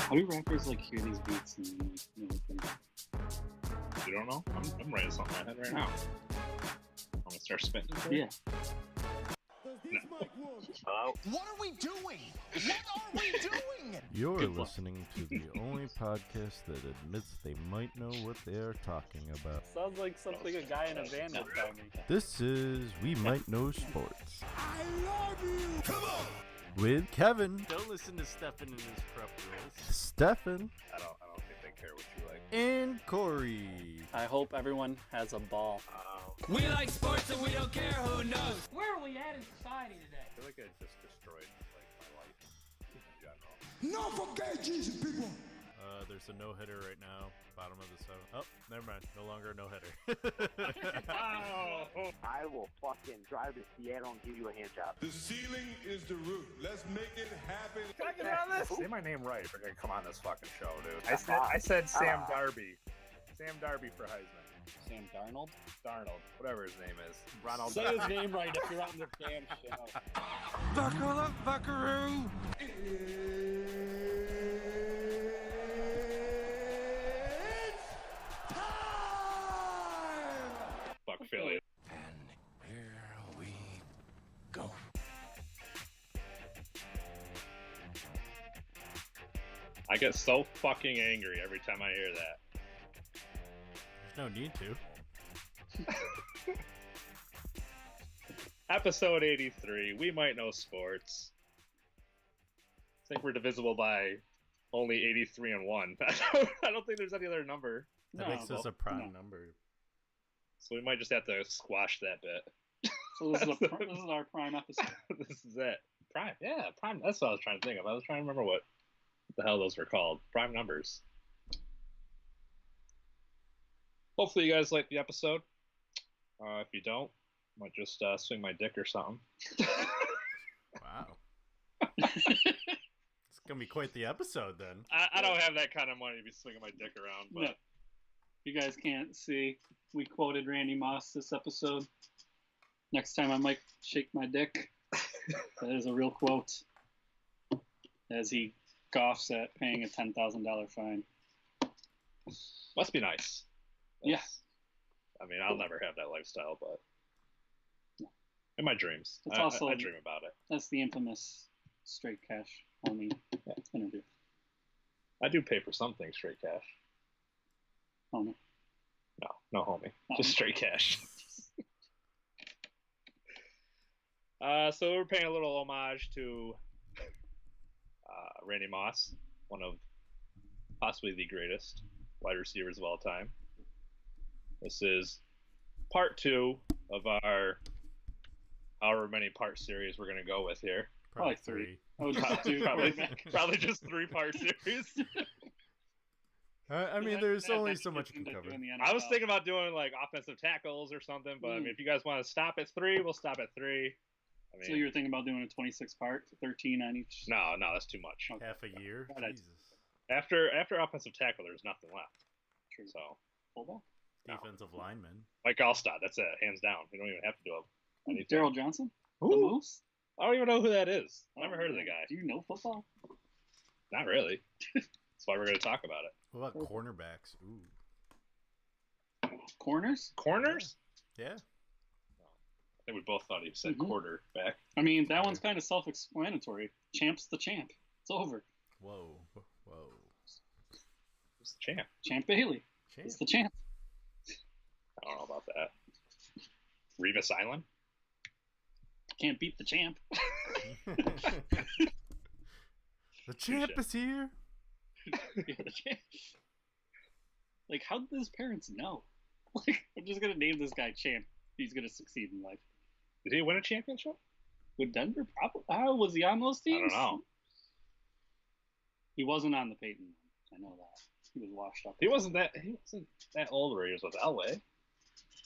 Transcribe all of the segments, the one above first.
How do rappers like hear these beats and everything? You don't know? I'm writing something in my head right now. I'm gonna start spitting. Yeah. Hello? What are we doing? What are we doing? You're Good luck. listening to the only podcast that admits they might know what they are talking about. Sounds like something a guy in a van would tell me. This is We Might Know Sports I love you. Come on. with Kevin, Don't listen to Stefan and his prep rules. Stefan, I don't think they care what you like. and Corey. I hope everyone has a ball. We like sports and we don't care who knows. Where are we at in society today? I feel like I just destroyed my life in general. No for gay Jesus people. There's a no-hitter right now, bottom of the seventh. Oh, never mind. No longer a no-hitter. I will fucking drive to Seattle and give you a hand job. The ceiling is the roof. Let's make it happen. Can I get on this? Say my name right if you're gonna come on this fucking show, dude. I said Sam Darby. Sam Darby for Heisman. Sam Darnold? Darnold, whatever his name is. Ronald. Say his name right if you're on the damn show. Buckle up, buckaroo. Fuck Philly. And here we go. I get so fucking angry every time I hear that. There's no need to. Episode 83. We might know sports. I think we're divisible by only 83 and 1. I don't think there's any other number. That makes us a prime number. So we might just have to squash that bit. So this is our prime episode. This is it. Prime. Yeah, prime. That's what I was trying to think of. I was trying to remember what the hell those were called. Prime numbers. Hopefully you guys like the episode. If you don't, I might just swing my dick or something. Wow. It's going to be quite the episode then. I don't have that kind of money to be swinging my dick around, but... No. You guys can't see. We quoted Randy Moss this episode. Next time I might shake my dick. That is a real quote. As he scoffs at paying a $10,000 fine. Must be nice. Yeah. I mean, I'll never have that lifestyle, but in my dreams, It's I also- dream about it. That's the infamous straight cash only interview. I do pay for some things straight cash. Only. No, homie, Oh. just straight cash. So we're paying a little homage to Randy Moss, one of possibly the greatest wide receivers of all time. This is part 2 of our however many part series we're going to go with here. Probably three. I would just do Probably just 3-part series. I mean, there's only so much you can cover. I was thinking about doing like offensive tackles or something, but I mean, if you guys want to stop at 3, we'll stop at 3. I mean, So you were thinking about doing a 26-part, 13 on each? no, that's too much. Half a year? Right. Jesus. After offensive tackle, there's nothing left. True. So Fullback? Defensive lineman. Mike Allstott, that's it, hands down. We don't even have to do anything. Daryl Johnson? The Ooh. Moose? I don't even know who that is. Never heard of the guy. Do you know football? Not really. That's why we're going to talk about it. What about cornerbacks? Ooh. Corners? Corners? Yeah. I think we both thought he said Mhm. quarterback. I mean, that one's kind of self-explanatory. Champ's the champ. It's over. Whoa. Whoa. Who's the champ? Champ Bailey. Champ. It's the champ. I don't know about that. Revis Island? Can't beat the champ. The champ is here. Yeah, the champ. Like, how did his parents know? Like, I'm just going to name this guy Champ. He's going to succeed in life. Did he win a championship? With Denver? Probably. How was he on those I teams? don't know. He wasn't on the Peyton. I know that. He was washed up. He wasn't that old where he was with Elway.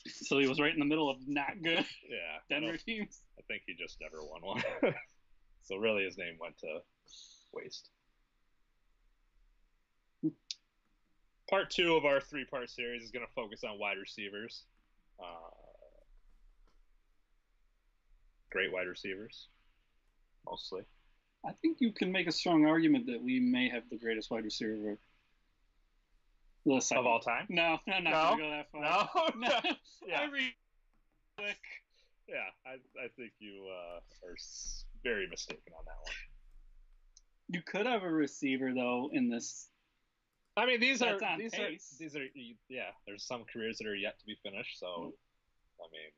So he was right in the middle of not good Yeah. Denver teams. I think he just never won one. So really his name went to waste. Part 2 of our 3-part series is going to focus on wide receivers. Great wide receivers, mostly. I think you can make a strong argument that we may have the greatest wide receiver Of all time? No, I'm not going to go that far. No? No. Yeah. Quick. Yeah, I think you are very mistaken on that one. You could have a receiver though in this. I mean, these are pace. yeah. There's some careers that are yet to be finished. So, I mean,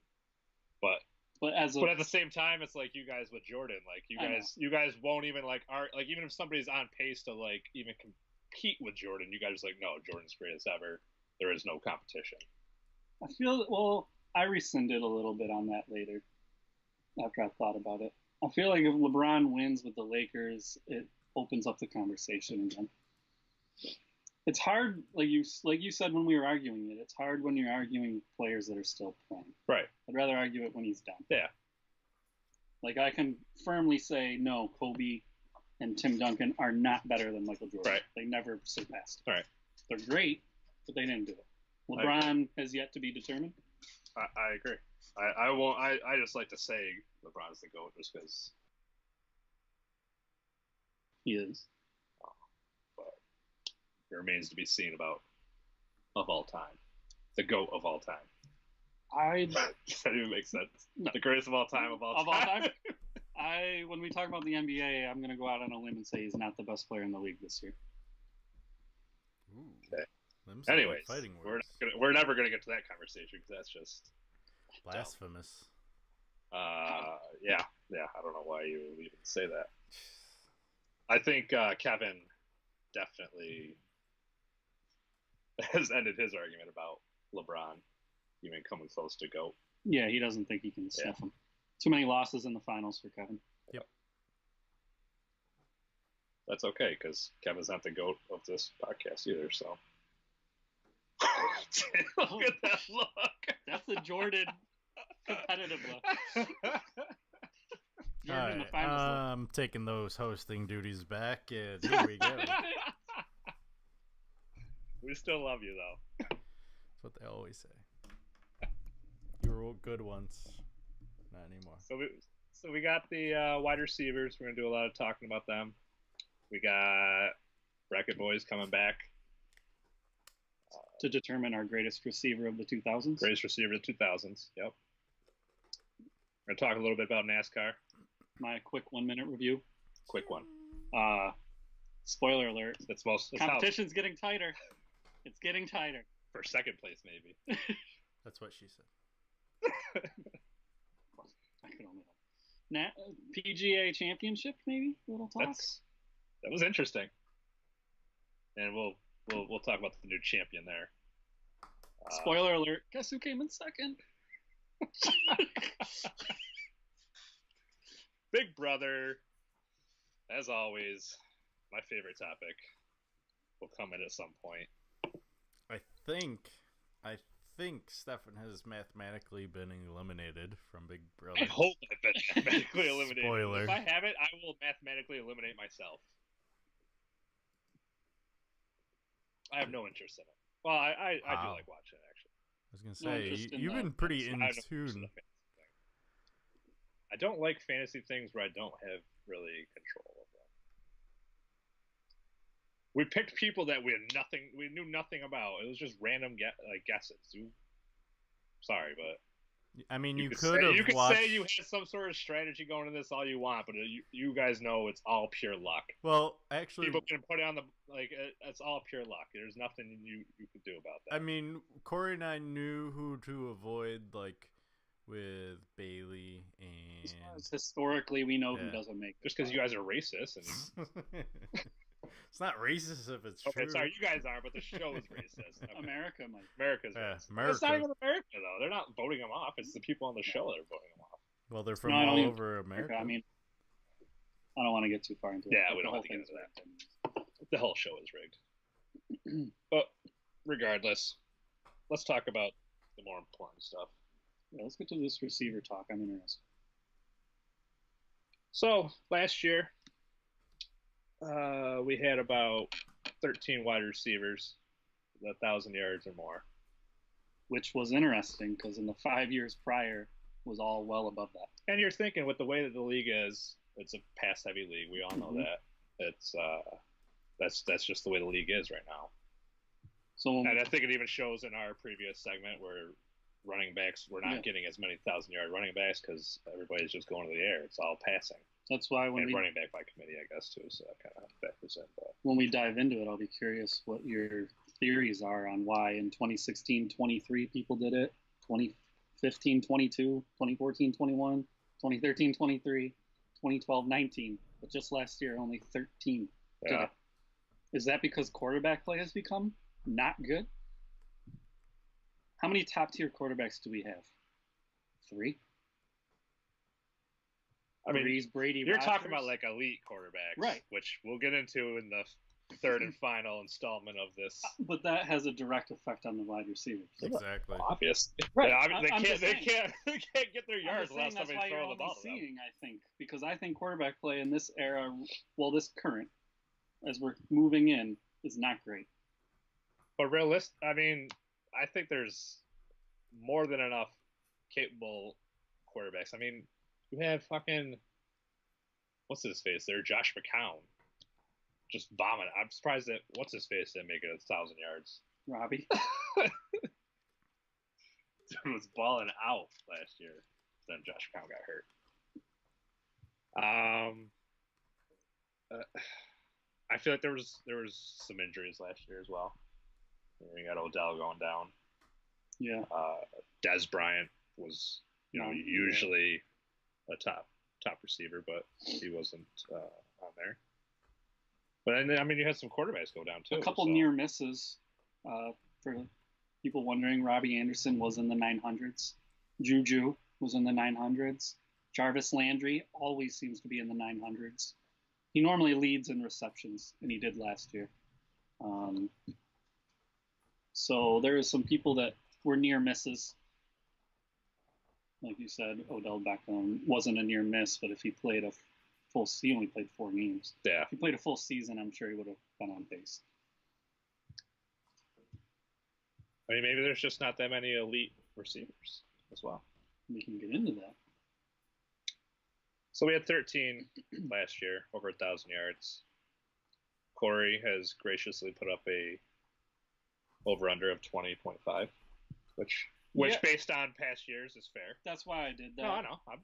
but but at the same time, it's like you guys with Jordan. Like you guys won't even like even if somebody's on pace to like even compete with Jordan, you guys are like, no, Jordan's greatest ever. There is no competition. I rescinded a little bit on that later after I thought about it. I feel like if LeBron wins with the Lakers, it opens up the conversation again. It's hard, like you said when we were arguing it. It's hard when you're arguing players that are still playing. Right. I'd rather argue it when he's done. Yeah. Like I can firmly say no. Kobe and Tim Duncan are not better than Michael Jordan. Right. They never surpassed. Right. They're great, but they didn't do it. LeBron has yet to be determined. I agree. I won't. I just like to say LeBron's the GOAT just because he is. But it remains to be seen about of all time, the GOAT of all time. Does that even make sense? No. The greatest of all time of all time. When we talk about the NBA, I'm going to go out on a limb and say he's not the best player in the league this year. Ooh. Okay. Anyways, we're never gonna get to that conversation because that's just blasphemous. Yeah. I don't know why you would even say that. I think Kevin definitely has ended his argument about LeBron even coming close to GOAT. Yeah, he doesn't think he can sniff him. Too many losses in the finals for Kevin. Yep. That's okay because Kevin's not the GOAT of this podcast either. So. Look at that look. That's a Jordan competitive look. Jordan in the finals. I'm taking those hosting duties back, and here we go. We still love you, though. That's what they always say. You were good once, not anymore. So we got the wide receivers. We're gonna do a lot of talking about them. We got Bracket Boys coming back. To determine our greatest receiver of the 2000s. Greatest receiver of the 2000s, yep. We're going to talk a little bit about NASCAR. My quick 1-minute review. Quick one. Spoiler alert. Competition's getting tighter. It's getting tighter. For second place, maybe. That's what she said. I could only hope. PGA Championship, maybe? A little talk? That was interesting. And we'll talk about the new champion there. Spoiler alert. Guess who came in second? Big Brother, as always, my favorite topic, will come in at some point. I think Stefan has mathematically been eliminated from Big Brother. I hope I've been mathematically eliminated. Spoiler. If I have it, I will mathematically eliminate myself. I have no interest in it. Well, I do like watching it, actually. I was going to say, you've been pretty in tune. I don't like fantasy things where I don't have really control of them. We picked people that we knew nothing about. It was just random guesses. Sorry, but I mean, you could say you had some sort of strategy going into this all you want, but you guys know it's all pure luck. Well, actually, people can put it on it's all pure luck. There's nothing you could do about that. I mean, Corey and I knew who to avoid, with Bailey and historically, we know who doesn't make it. Just because you guys are racist and. It's not racist if it's okay, true. sorry, you guys aren't, but the show is racist. Okay. America might. America's racist. America. It's not even America, though. They're not voting them off. It's the people on the show that are voting them off. Well, they're from all over America. I mean, I don't want to get too far into it. Yeah, we don't have to get into that. The whole show is rigged. But regardless, let's talk about the more important stuff. Yeah, let's get to this receiver talk. I'm interested. So, last year, we had about 13 wide receivers, 1,000 yards or more. Which was interesting because in the 5 years prior was all well above that. And you're thinking with the way that the league is, it's a pass heavy league. We all know Mhm. that. It's that's just the way the league is right now. So And I think it even shows in our previous segment where running backs, we're not getting as many 1,000-yard running backs because everybody's just going to the air. It's all passing. that's why when And we running back by committee, I guess, too. So that kind of factors in. But when we dive into it, I'll be curious what your theories are on why in 2016, 23 people did it, 2015, 22, 2014, 21, 2013, 23, 2012, 19, but just last year only 13 did yeah, it. Is that because quarterback play has become not good? How many top tier quarterbacks do we have? 3? I mean, Breeze, Brady, you're Rodgers? talking about like elite quarterbacks, Right. Which we'll get into in the third and final installment of this. But that has a direct effect on the wide receivers. Exactly. Obvious, Right. Yeah, I mean, I'm they just saying. can't get their I'm yards just saying without that's somebody why you're throwing the only ball to them. seeing, I think, because I think quarterback play in this era, well, this current, as we're moving in, is not great. But I mean, I think there's more than enough capable quarterbacks. I mean, you have fucking what's his face there, Josh McCown, just vomit. I'm surprised that what's his face didn't make it 1,000 yards. Robbie. Dude was balling out last year. Then Josh McCown got hurt. I feel like there was some injuries last year as well. You got Odell going down. Yeah. Des Bryant was, usually a top receiver, but he wasn't on there. But I mean, you had some quarterbacks go down too. A couple near misses. For people wondering, Robbie Anderson was in the 900s. Juju was in the 900s. Jarvis Landry always seems to be in the 900s. He normally leads in receptions, and he did last year. So there are some people that were near misses. Like you said, Odell Beckham wasn't a near miss, but if he played he only played 4 games. Yeah. If he played a full season, I'm sure he would have been on pace. I mean, maybe there's just not that many elite receivers as well. We can get into that. So we had 13 last year, over 1,000 yards. Corey has graciously put up a over/under of 20.5, which based on past years is fair. That's why I did that. No, I know. I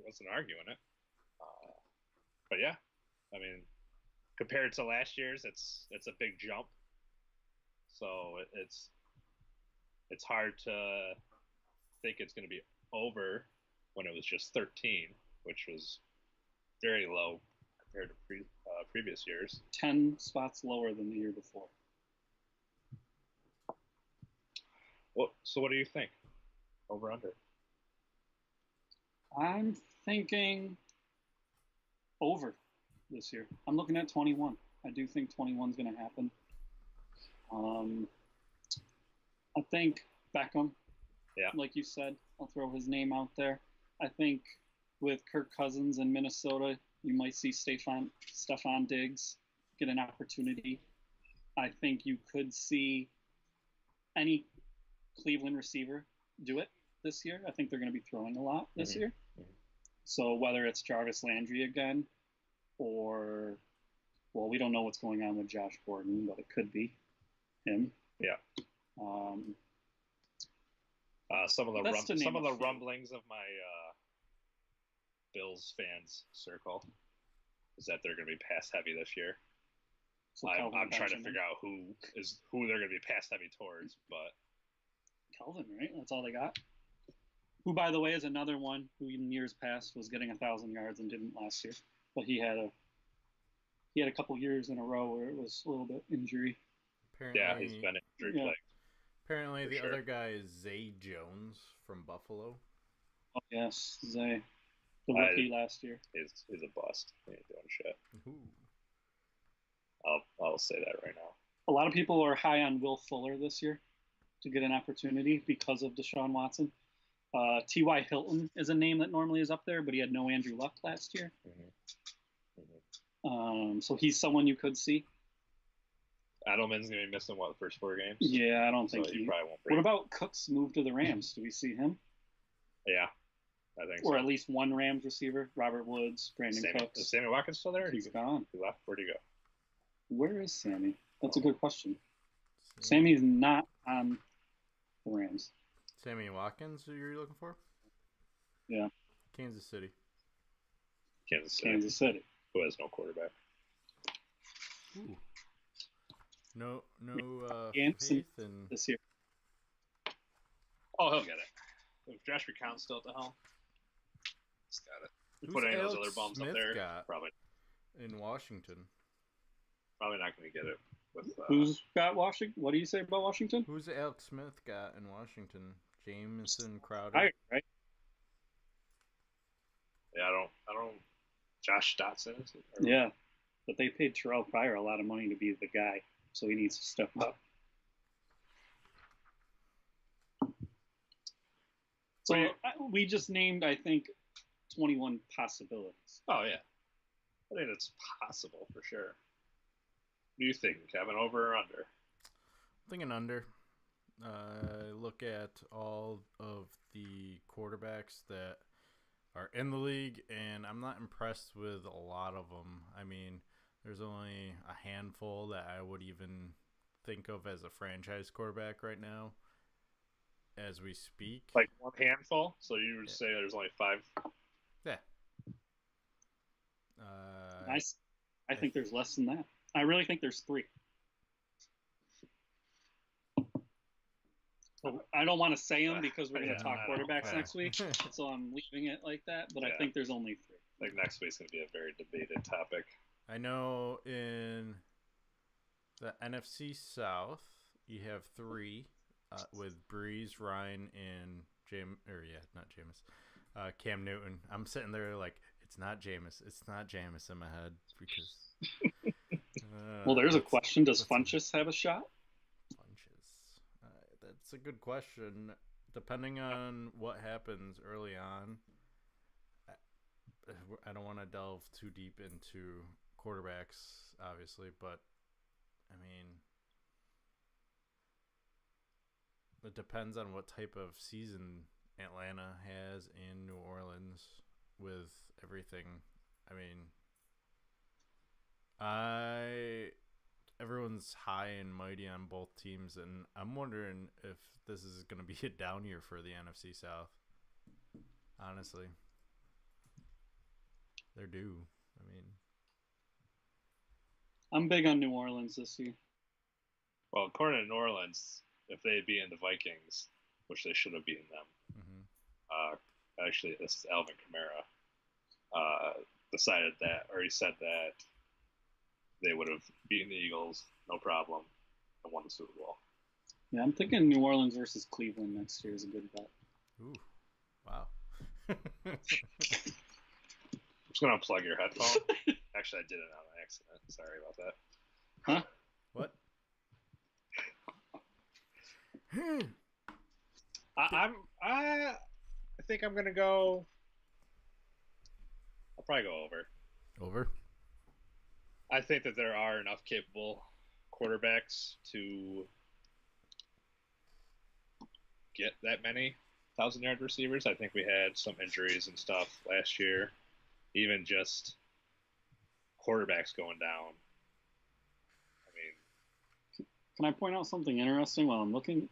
wasn't arguing it. But yeah, I mean, compared to last year's, it's a big jump. So it's hard to think it's going to be over when it was just 13, which was very low compared to previous years. 10 spots lower than the year before. So what do you think? Over under? I'm thinking over this year. I'm looking at 21. I do think 21 is going to happen. I think Beckham, like you said, I'll throw his name out there. I think with Kirk Cousins in Minnesota, you might see Stephon Diggs get an opportunity. I think you could see any Cleveland receiver do it this year. I think they're going to be throwing a lot this year. So whether it's Jarvis Landry again or, well, we don't know what's going on with Josh Gordon, but it could be him. Yeah. Some of the rumblings of my Bills fans circle is that they're going to be pass heavy this year. So I'm trying to figure out who they're going to be pass heavy towards, but Kelvin, right? That's all they got. Who, by the way, is another one who in years past was getting 1,000 yards and didn't last year, but he had a couple years in a row where it was a little bit injury. Apparently, he's been injury plagued. Apparently, the other guy is Zay Jones from Buffalo. Oh yes, Zay, the rookie last year. He's a bust. He ain't doing shit. Ooh. I'll say that right now. A lot of people are high on Will Fuller this year to get an opportunity because of Deshaun Watson. T.Y. Hilton is a name that normally is up there, but he had no Andrew Luck last year. So he's someone you could see. Edelman's going to be missing, the first 4 games? Yeah, I don't think he probably won't What about Cook's move to the Rams? Do we see him? Yeah. I think or so. at least one Rams receiver. Robert Woods, Brandon Cooks. Is Sammy Watkins still there? Or He's gone. He left? Where'd he go? Where is Sammy? That's a good question. Sammy's not on the Rams. Sammy Watkins, who you're looking for? Yeah. Kansas City. Kansas City. Who has no quarterback. Ooh. No Anderson faith in... this year. Oh, he'll get it. If Josh McCown's still at the helm, he's got it. You Who's put any of those Alex other bums Smith up there, got probably in Washington? not going to get it. With Who's got Washington? What do you say about Washington? Who's Alex Smith got in Washington? Jameson, Crowder. Right. Yeah, I don't. Josh Dotson is it? Or- Yeah, but they paid Terrell Pryor a lot of money to be the guy, so he needs to step up. So we just named, I think, 21 possibilities. Oh yeah, I think it's possible for sure. What do you think, Kevin? Over or under? I'm thinking under. Look at all of the quarterbacks that are in the league, and I'm not impressed with a lot of them. I mean, there's only a handful that I would even think of as a franchise quarterback right now as we speak. Like one handful? So you would say there's only 5? Yeah. I think there's less than that. I really think there's 3. I don't want to say them because we're going to talk quarterbacks next week, so I'm leaving it like that. But I think there's only 3. Like next week's going to be a very debated topic. I know in the NFC South, you have 3 with Breeze, Ryan, and Cam Newton. I'm sitting there like, it's not Jameis in my head because. Well, there's a question. Does Funchess have a shot? That's a good question. Depending on what happens early on, I don't want to delve too deep into quarterbacks, obviously, but I mean, it depends on what type of season Atlanta has in New Orleans with everything. I mean, everyone's high and mighty on both teams, and I'm wondering if this is going to be a down year for the NFC South. Honestly, they're due. I mean, I'm big on New Orleans this year. Well, according to New Orleans, if they had beaten the Vikings, which they should have beaten them, actually, this is Alvin Kamara, decided that, or he said that they would have beaten the Eagles, no problem, and won the Super Bowl. Yeah, I'm thinking New Orleans versus Cleveland next year is a good bet. Ooh, wow. I'm just going to unplug your headphone. Actually, I did it on accident. Sorry about that. Huh? What? I think I'm going to go... I'll probably go over. Over? I think that there are enough capable quarterbacks to get that many 1,000-yard receivers. I think we had some injuries and stuff last year. Even just quarterbacks going down. I mean, can I point out something interesting while I'm looking?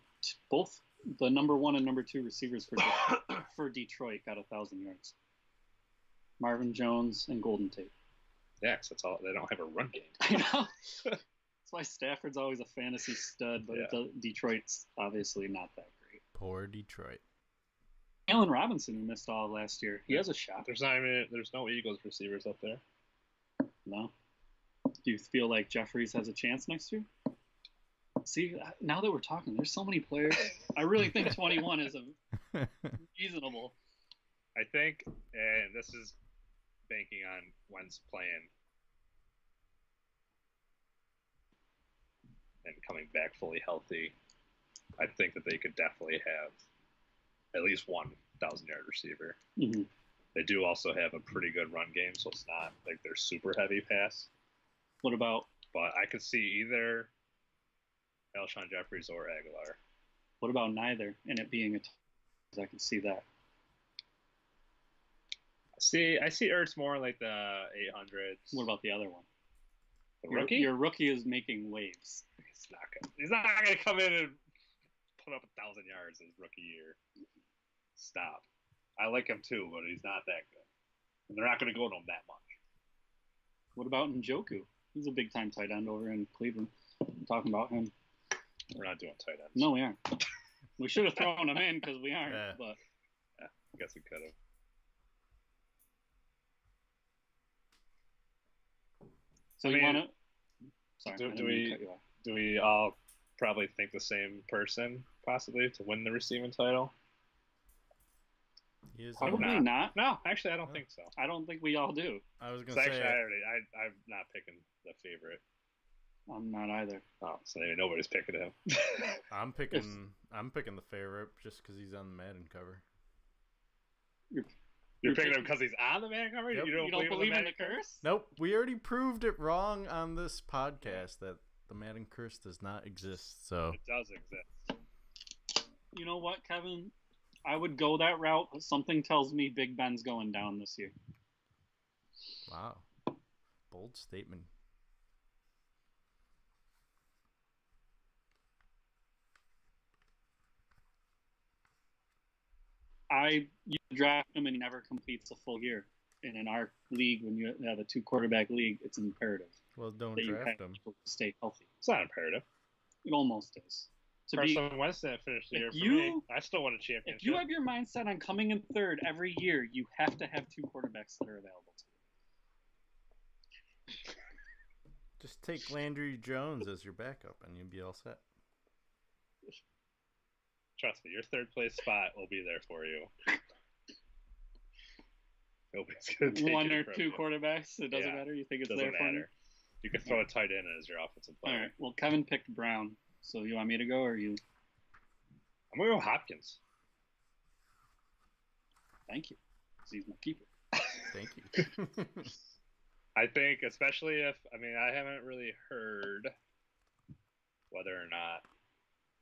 Both the number 1 and number 2 receivers for Detroit got 1,000 yards. Marvin Jones and Golden Tate. Yeah, because that's all. They don't have a run game. I know. That's why Stafford's always a fantasy stud, but Detroit's obviously not that great. Poor Detroit. Allen Robinson, who missed all of last year, he has a shot. There's no Eagles receivers up there. No. Do you feel like Jeffries has a chance next year? See, now that we're talking, there's so many players. I really think 21 is reasonable. I think, and this is banking on Wentz playing and coming back fully healthy, I think that they could definitely have at least one 1,000-yard receiver. Mm-hmm. They do also have a pretty good run game, so it's not like they're super heavy pass. What about? But I could see either Alshon Jeffries or Aguilar. What about neither, and it being I could see that. I see Ertz more like the 800s. What about the other one? The rookie? Your rookie is making waves. He's not gonna come in and put up 1,000 yards his rookie year. Stop. I like him too, but he's not that good. And they're not gonna go to him that much. What about Njoku? He's a big time tight end over in Cleveland. I'm talking about him. We're not doing tight ends. No, we aren't. We should have thrown him in because we aren't. Yeah. But Yeah, I guess we could have. so I you mean, want to? Sorry, I didn't mean to cut you off. Do we all probably think the same person possibly to win the receiving title? He is Probably not. No, actually, I don't think so. I don't think we all do. I was 'Cause gonna actually, say I'm not picking the favorite. I'm not either. Oh, so maybe nobody's picking him. I'm picking the favorite just because he's on the Madden cover. You're picking him because he's on the man cover? Yep. You You don't believe in the curse? Nope, we already proved it wrong on this podcast that the Madden curse does not exist. So It does exist. You know what, Kevin? I would go that route, but something tells me Big Ben's going down this year. wow, bold statement. You draft him and he never completes a full year. And in our league, when you have a 2-quarterback league, it's imperative Well, don't that you draft have him. to stay healthy. It's not imperative. It almost is. Carson Wentz didn't finish the year if for you- me. I still won a championship. If you have your mindset on coming in third every year, you have to have 2 quarterbacks that are available to you. Just take Landry Jones as your backup, and you'll be all set. Trust me, your third place spot will be there for you. Nobody's gonna take One it or from 2 you. quarterbacks, it doesn't Yeah, matter. You think it's Doesn't there for you? matter. You can throw a tight end as your offensive All player. right. Well, Kevin picked Brown, so you want me to go or you? I'm gonna go Hopkins. Thank you. 'Cause he's my keeper. Thank you. I think, especially if I haven't really heard whether or not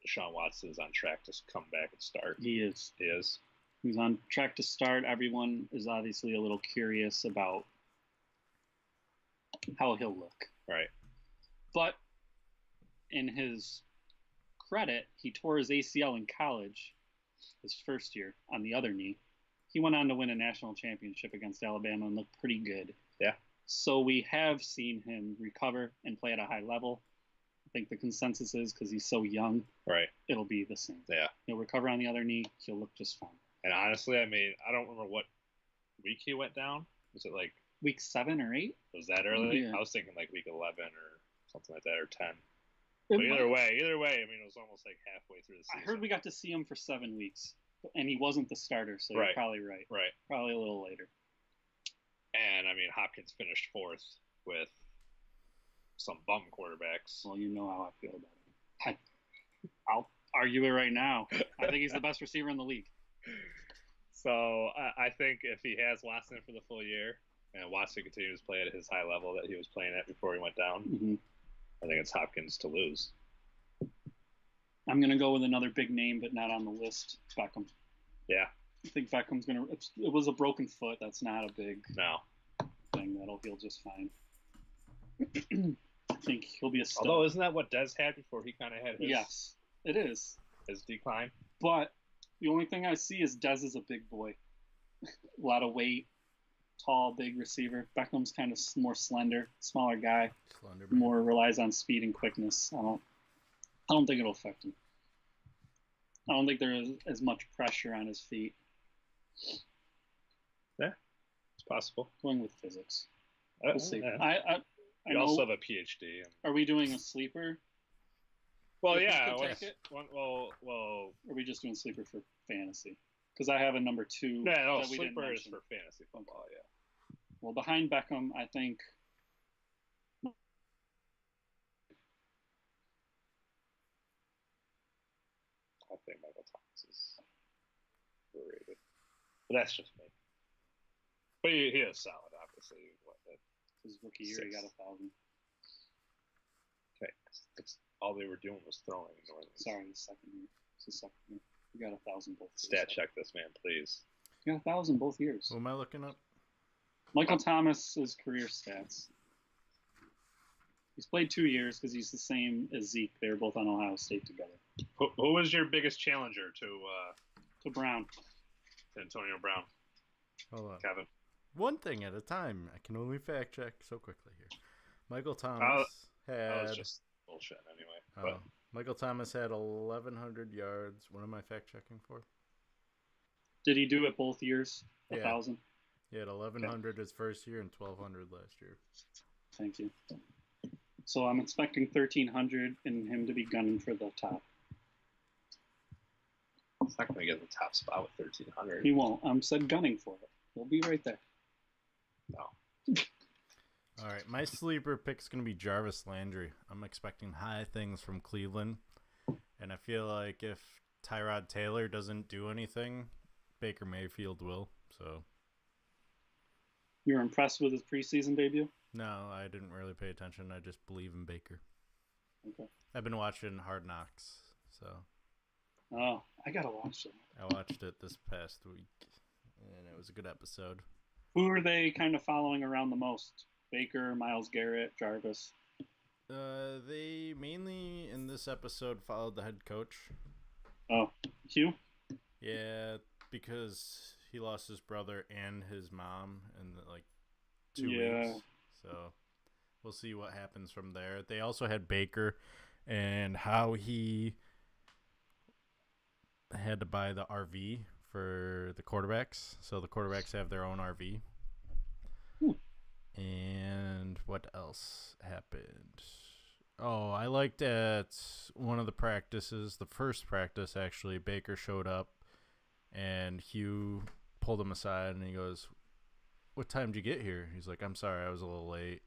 Deshaun Watson is on track to come back and start. He is. He is. He's on track to start. Everyone is obviously a little curious about how he'll look. Right. But in his credit, he tore his ACL in college, his first year, on the other knee. He went on to win a national championship against Alabama and looked pretty good. Yeah. So we have seen him recover and play at a high level. I think the consensus is because he's so young, Right. it'll be the same. Yeah. He'll recover on the other knee. He'll look just fine. And honestly, I don't remember what week he went down. Was it like, Week 7 or 8? was that early? Yeah. I was thinking like week 11 or something like that, or 10. It But might- either way, it was almost like halfway through the I season. heard we got to see him for 7 weeks, and he wasn't the starter, so Right. you're probably right. Right. Probably a little later. And Hopkins finished fourth with some bum quarterbacks. Well, you know how I feel about him. I'll argue it right now. I think he's the best receiver in the league. So I think if he has Watson for the full year, and Watson continues to play at his high level that he was playing at before he went down, Mm-hmm. I think it's Hopkins to lose. I'm going to go with another big name, but not on the list. Beckham. Yeah. I think Beckham's going to... It was a broken foot. That's not a big No. thing. That'll heal just fine. I think he'll be a star. Although, isn't that what Dez had before he kind of had his, Yes, it is. his decline? But the only thing I see is Dez is a big boy. A lot of weight, tall, big receiver. Beckham's kind of more slender, smaller guy. Slender man. More relies on speed and quickness. I don't think it'll affect him. I don't think there is as much pressure on his feet. Yeah, it's possible. Going with physics. We'll see. Yeah. I You know. also have a PhD. Are we doing a sleeper? Well, If we yeah. could take it? Or are we just doing sleeper for fantasy? Because I have a number 2. no, that we didn't sleeper is mention. for fantasy football. Yeah. Well, behind Beckham, I think. I think Michael Thomas is overrated, but that's just me. But he is solid, obviously. His rookie year, he got 1,000. Okay, that's all they were doing was throwing. In New Orleans. Sorry, his second year. It's his second year. He got 1,000 both years. Stat check this man, please. He got 1,000 both years. Who am I looking up? Michael Thomas's career stats. He's played 2 years because he's the same as Zeke. They were both on Ohio State together. Who was your biggest challenger to Brown. Antonio Brown? Hold on. Kevin. One thing at a time. I can only fact check so quickly here. Michael Thomas That was had. just bullshit anyway. But Michael Thomas had 1,100 yards. What am I fact checking for? Did he do it both years? Yeah. 1,000? He had 1,100 his first year and 1,200 last year. Thank you. So I'm expecting 1,300 and him to be gunning for the top. it's not going to get the top spot with 1,300. He won't. I'm said gunning for it. We'll be right there. No. All right, my sleeper pick's going to be Jarvis Landry. I'm expecting high things from Cleveland, and I feel like if Tyrod Taylor doesn't do anything, Baker Mayfield will. So You were impressed with his preseason debut? no, I didn't really pay attention. I just believe in Baker. Okay. I've been watching Hard Knocks, so Oh, I gotta watch it. I watched it this past week, and it was a good episode. Who are they kind of following around the most? Baker, Myles Garrett, Jarvis. They mainly in this episode followed the head coach. Oh, Hugh? Yeah, because he lost his brother and his mom in like 2 Yeah. weeks. So we'll see what happens from there. They also had Baker and how he had to buy the RV for the quarterbacks. So the quarterbacks have their own RV. And what else happened? Oh, I liked at one of the practices, the first practice actually, Baker showed up and Hugh pulled him aside and he goes, "What time did you get here?" He's like, "I'm sorry, I was a little late."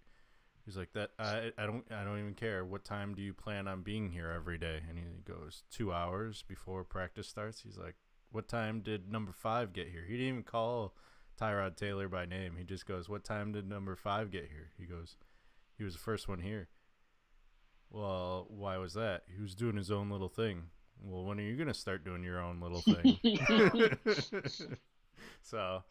He's like, "That I don't even care. What time do you plan on being here every day?" And he goes, 2 hours before practice starts. He's like, "What time did number 5 get here?" He didn't even call Tyrod Taylor by name. He just goes, "What time did number 5 get here?" He goes, "He was the first one here." "Well, why was that?" "He was doing his own little thing." "Well, when are you going to start doing your own little thing?" So,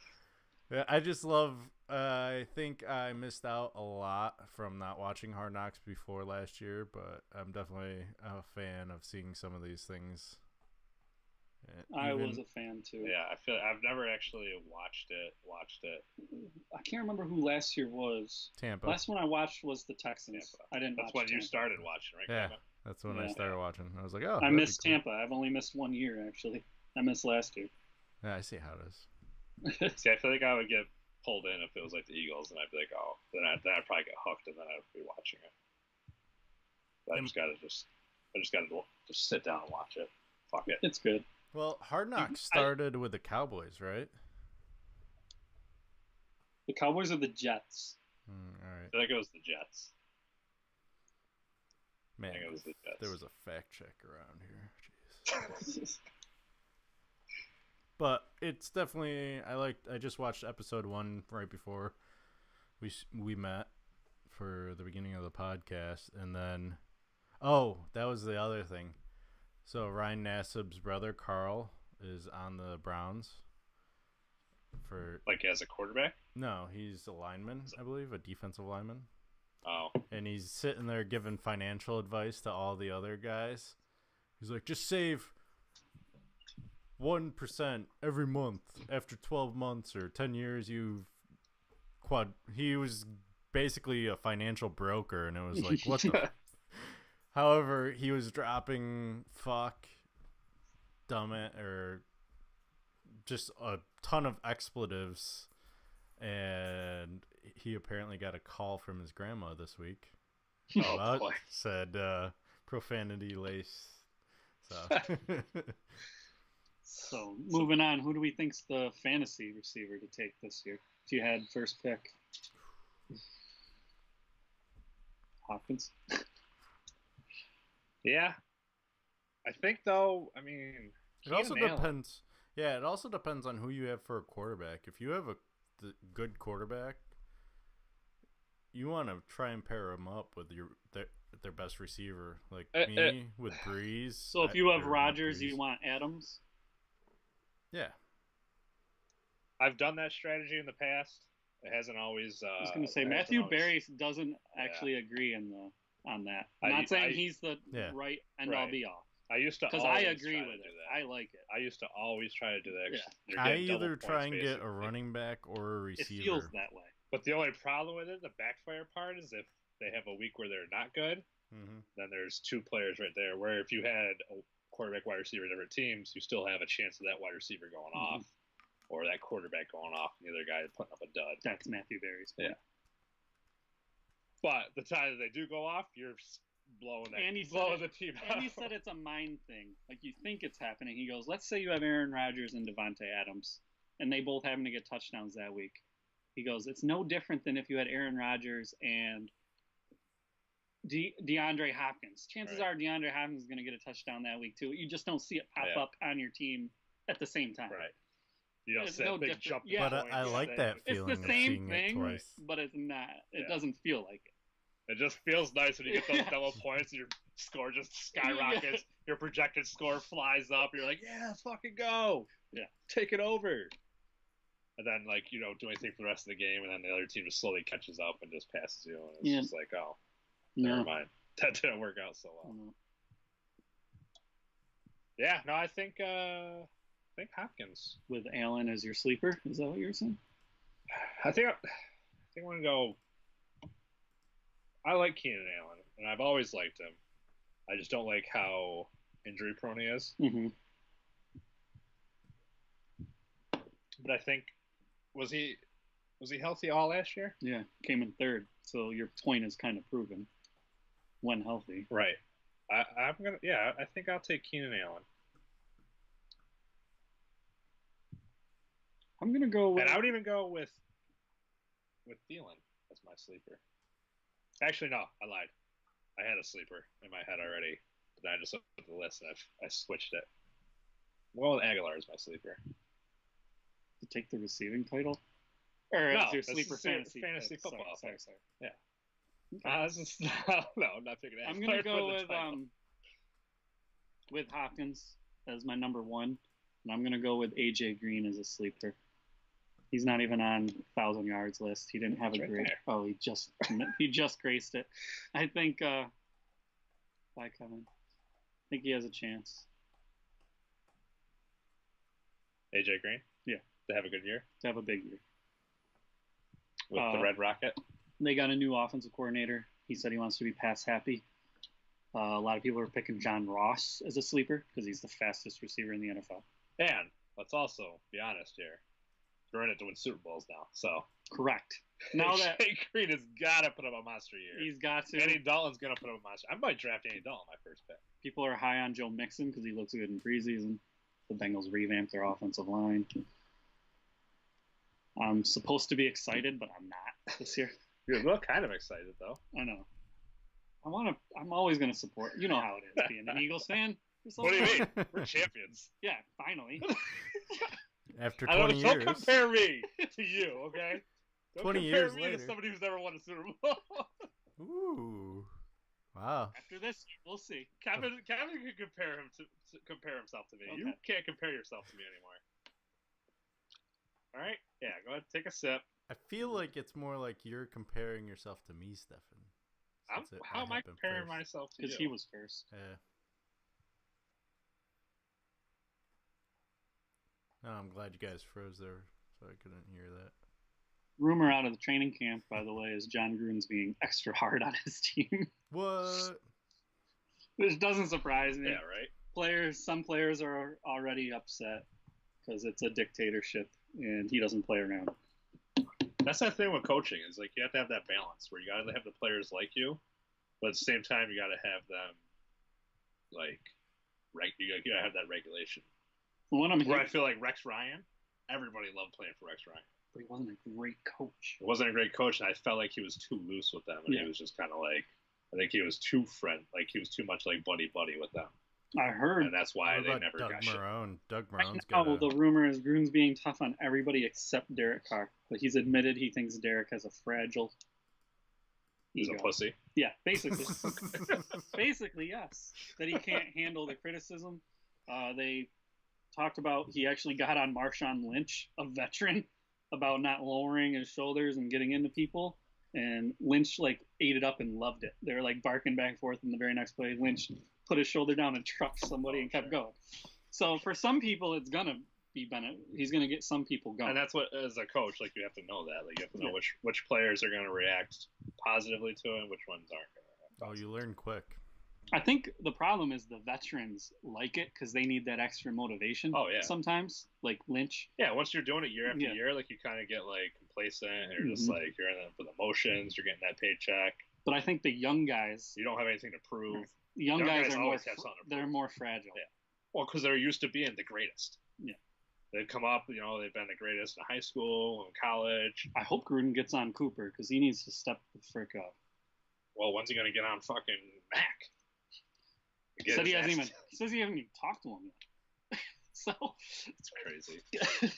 yeah, I just love, I think I missed out a lot from not watching Hard Knocks before last year, but I'm definitely a fan of seeing some of these things. I Even- was a fan too. Yeah, I feel I've never actually watched it. I can't remember who last year was. Tampa. Last one I watched was the Texans. Tampa. I didn't That's watch when you Tampa. started watching, right? Yeah, Kevin? that's when I Yeah. started watching. I was like, oh, I that'd be missed cool. Tampa. I've only missed 1 year, actually. I missed last year. Yeah, I see how it is. See, I feel like I would get pulled in if it was like the Eagles, and I'd be like, oh, then I'd probably get hooked, and then I'd be watching it. But I just gotta just sit down and watch it. Fuck it. It's good. Well, Hard Knocks started with the Cowboys, right? The Cowboys are the Jets. All right. I think it was the Jets. Man, I think it was the Jets. there was a fact check around here. Jeez. But it's definitely I just watched episode 1 right before we met for the beginning of the podcast, and then that was the other thing. So Ryan Nassib's brother Carl is on the Browns for Like as a quarterback? no, he's a lineman, I believe, a defensive lineman. Oh. And he's sitting there giving financial advice to all the other guys. He's like, just save 1% every month. After 12 months or 10 years, he was basically a financial broker, and it was like, what the? However, he was dropping fuck, dumb it, or just a ton of expletives, and he apparently got a call from his grandma this week. Oh, boy. Said profanity lace. So So, moving on, who do we think's the fantasy receiver to take this year? If you had first pick. Hopkins? Yeah. I think though, I mean, it also Keenan Allen. depends. Yeah, it also depends on who you have for a quarterback. If you have the good quarterback, you want to try and pair them up with their best receiver, like me with Breeze. So, if you have Rodgers, you want Adams? Yeah. I've done that strategy in the past. It hasn't always. I was going to say Matthew Berry doesn't actually agree on that. I'm not saying he's the right end all be all. I used to because I agree with it. I like it. I used to always try to do that. Yeah. I either try and get a running back or a receiver. It feels that way. But the only problem with it, the backfire part, is if they have a week where they're not good, then there's two players right there. Where if you had a quarterback, wide receiver, different teams, you still have a chance of that wide receiver going off or that quarterback going off and the other guy putting up a dud. That's Matthew Berry's point. Yeah. But the time that they do go off, you're blowing the team out. And he said it's a mind thing. Like, you think it's happening. He goes, let's say you have Aaron Rodgers and Devontae Adams, and they both happen to get touchdowns that week. He goes, it's no different than if you had Aaron Rodgers and DeAndre Hopkins. Chances are DeAndre Hopkins is going to get a touchdown that week, too. You just don't see it pop up on your team at the same time. Right. You don't see that big jump. Yeah. But I like that feeling. It's the same thing, but it's not. It doesn't feel like it. It just feels nice when you get those double points and your score just skyrockets. Your projected score flies up. You're like, yeah, let's fucking go. Yeah. Take it over. And then, like, you don't do anything for the rest of the game, and then the other team just slowly catches up and just passes you. And it's just like, oh, never mind. That didn't work out so well. Yeah, no, I think Hopkins. With Allen as your sleeper? Is that what you're saying? I think I'm going to go. I like Keenan Allen, and I've always liked him. I just don't like how injury prone he is. But I think was he healthy all last year? Yeah, came in third. So your point is kind of proven when healthy. Right. I think I'll take Keenan Allen. I'm gonna go with, and I would even go with Thielen as my sleeper. Actually, no, I lied. I had a sleeper in my head already, but then I just looked at the list and I switched it. Well, Aguilar is my sleeper. To take the receiving title? Or no, is your sleeper fantasy football? Sorry. Yeah. No, I'm not picking that. I'm gonna go with Hopkins as my number one, and I'm gonna go with AJ Green as a sleeper. He's not even on 1,000 yards list. He didn't have a great. There. Oh, he just graced it. I think. Bye, Kevin. I think he has a chance. AJ Green. Yeah. To have a good year. To have a big year. With the Red Rocket. They got a new offensive coordinator. He said he wants to be pass happy. A lot of people are picking John Ross as a sleeper because he's the fastest receiver in the NFL. And let's also be honest here. They're in it to win Super Bowls now, so. Correct. Now that AJ Green has got to put up a monster year. He's got to. Andy Dalton's going to put up a monster. I might draft Andy Dalton my first pick. People are high on Joe Mixon because he looks good in preseason. The Bengals revamped their offensive line. I'm supposed to be excited, but I'm not this year. You're kind of excited, though. I know. I'm always going to support. You know how it is being an Eagles fan. What do you mean? We're champions. Yeah, finally. After 20 years. Don't compare me to you, okay? Don't 20 compare years me later. to somebody who's never won a Super Bowl. Ooh. Wow. After this, we'll see. Kevin can compare himself to me. Okay. You can't compare yourself to me anymore. All right? Yeah, go ahead. Take a sip. I feel like it's more like you're comparing yourself to me, Stefan. How am I comparing myself to you? Because he was first. Yeah. Oh, I'm glad you guys froze there, so I couldn't hear that. Rumor out of the training camp, by the way, is John Gruden's being extra hard on his team. What? Which doesn't surprise me. Yeah, right. Some players are already upset because it's a dictatorship and he doesn't play around. That's that thing with coaching is like you have to have that balance where you got to have the players like you, but at the same time you got to have them like you got to have that regulation. Where I feel like Rex Ryan, everybody loved playing for Rex Ryan. But he wasn't a great coach. He wasn't a great coach, and I felt like he was too loose with them, and he was just kind of like, I think he was too he was too much like buddy with them. I heard, and that's why they never got Marone. Doug Marone's got. The rumor is Gruden's being tough on everybody except Derek Carr, but he's admitted he thinks Derek has a fragile. He's a pussy. Yeah, basically. Basically, yes. That he can't handle the criticism. They talked about he actually got on Marshawn Lynch, a veteran, about not lowering his shoulders and getting into people. And Lynch like ate it up and loved it. They were like barking back and forth in the very next play. Lynch put his shoulder down and trucked somebody and kept going. So for some people, it's gonna be Bennett. He's gonna get some people going. And that's what, as a coach, like you have to know that. Like you have to know which players are gonna react positively to it and which ones aren't gonna react positively. You learn quick. I think the problem is the veterans like it because they need that extra motivation. Oh, yeah. Sometimes, like Lynch. Yeah, once you're doing it year after year, like you kind of get like complacent, and you're just like you're in it for the motions. You're getting that paycheck. But I think the young guys, you don't have anything to prove. The young guys are more. Have something to prove. They're more fragile. Yeah. Well, because they're used to being the greatest. Yeah. They've come up, they've been the greatest in high school, in college. I hope Gruden gets on Cooper because he needs to step the frick up. Well, when's he gonna get on fucking Mac? He says he hasn't even talked to him yet. So it's crazy. I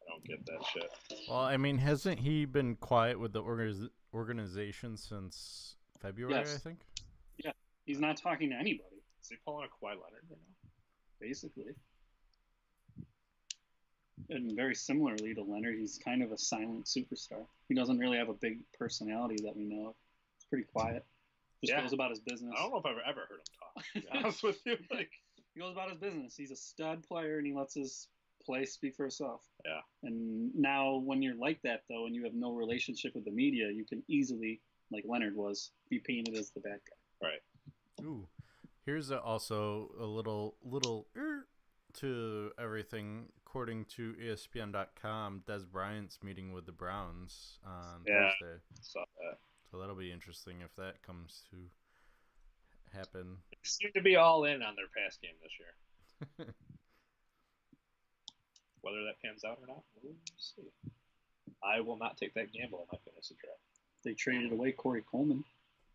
don't get that shit. Well, I mean, hasn't he been quiet with the organization since February? Yes. I think. Yeah, he's not talking to anybody. Is he pulling a Kawhi Leonard right now? Basically. And very similarly to Leonard, he's kind of a silent superstar. He doesn't really have a big personality that we know of. He's pretty quiet. Just goes about his business. I don't know if I've ever heard him talk, to be honest with you. Like, he goes about his business. He's a stud player, and he lets his play speak for itself. Yeah. And now when you're like that, though, and you have no relationship with the media, you can easily, like Leonard was, be painted as the bad guy. Right. Ooh. Here's also a little to everything. According to ESPN.com, Des Bryant's meeting with the Browns on Thursday. Saw that. So that'll be interesting if that comes to happen. They seem to be all in on their pass game this year. Whether that pans out or not, we'll see. I will not take that gamble in my fantasy draft. They traded away Corey Coleman.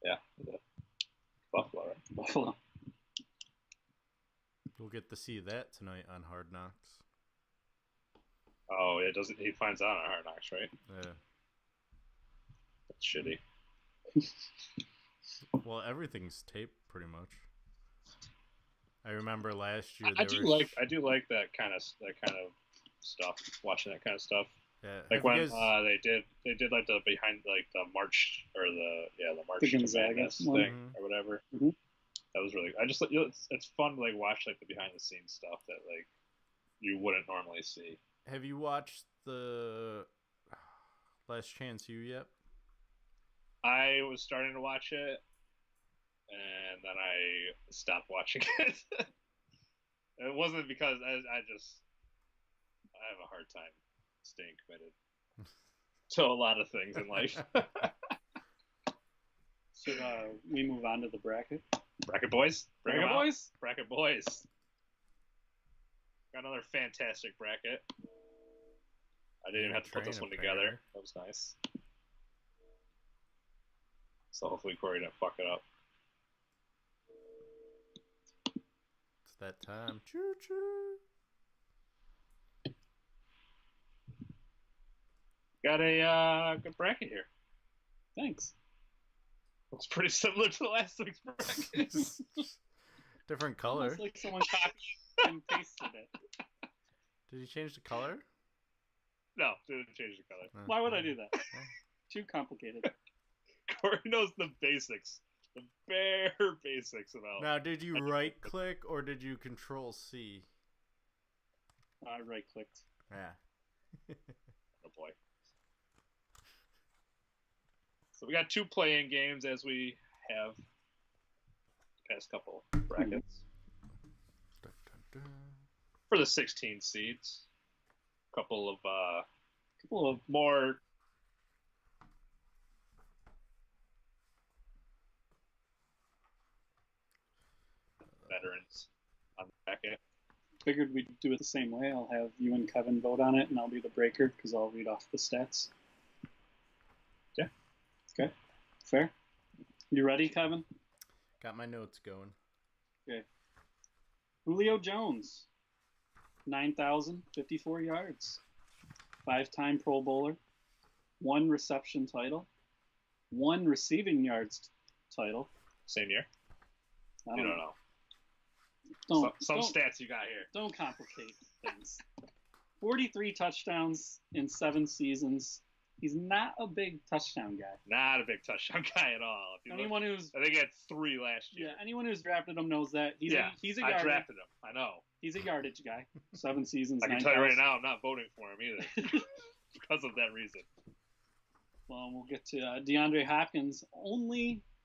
Yeah. Buffalo, right? Buffalo. We'll get to see that tonight on Hard Knocks. Oh, yeah, doesn't he finds out on Hard Knocks, right? Yeah. That's shitty. Well, everything's taped pretty much. I remember last year. I do like that kind of stuff. Watching that kind of stuff. Yeah. Like when they did like the behind like the March or the March the to Gonzaga Madness thing or whatever. Mm-hmm. That was really. I just it's fun to like watch like the behind the scenes stuff that like you wouldn't normally see. Have you watched the Last Chance U yet? I was starting to watch it, and then I stopped watching it. It wasn't because I have a hard time staying committed to a lot of things in life. Should we move on to the bracket? Bracket boys? Bracket boys? Bracket boys. Got another fantastic bracket. I didn't even have to put this one together. That was nice. So hopefully Corey didn't fuck it up. It's that time. Choo choo. Got a good bracket here. Thanks. It's pretty similar to the last week's bracket. Different color. It's like someone copied and pasted it. Did you change the color? No, didn't change the color. Why would I do that? Too complicated. Corey knows the basics. The bare basics about. Now, did you right click or did you Control C? I right clicked. Yeah. Oh boy. So we got 2 play-in games as we have the past couple brackets. For the 16 seeds. Couple of more veterans on the bracket. Figured we'd do it the same way. I'll have you and Kevin vote on it, and I'll be the breaker because I'll read off the stats. Yeah. Okay. Fair. You ready, Kevin? Got my notes going. Okay. Julio Jones, 9,054 yards. 5-time Pro Bowler. 1 reception title. 1 receiving yards title. Same year? I don't know. Don't stats you got here. Don't complicate things. 43 touchdowns in 7 seasons. He's not a big touchdown guy. Not a big touchdown guy at all. If you Anyone look, who's I think he had 3 last year. yeah, anyone who's drafted him knows that he's a I yardage. drafted him. I know. He's a yardage guy. 7 seasons. I can 9 tell you right thousand. now, I'm not voting for him either because of that reason. Well, we'll get to DeAndre Hopkins.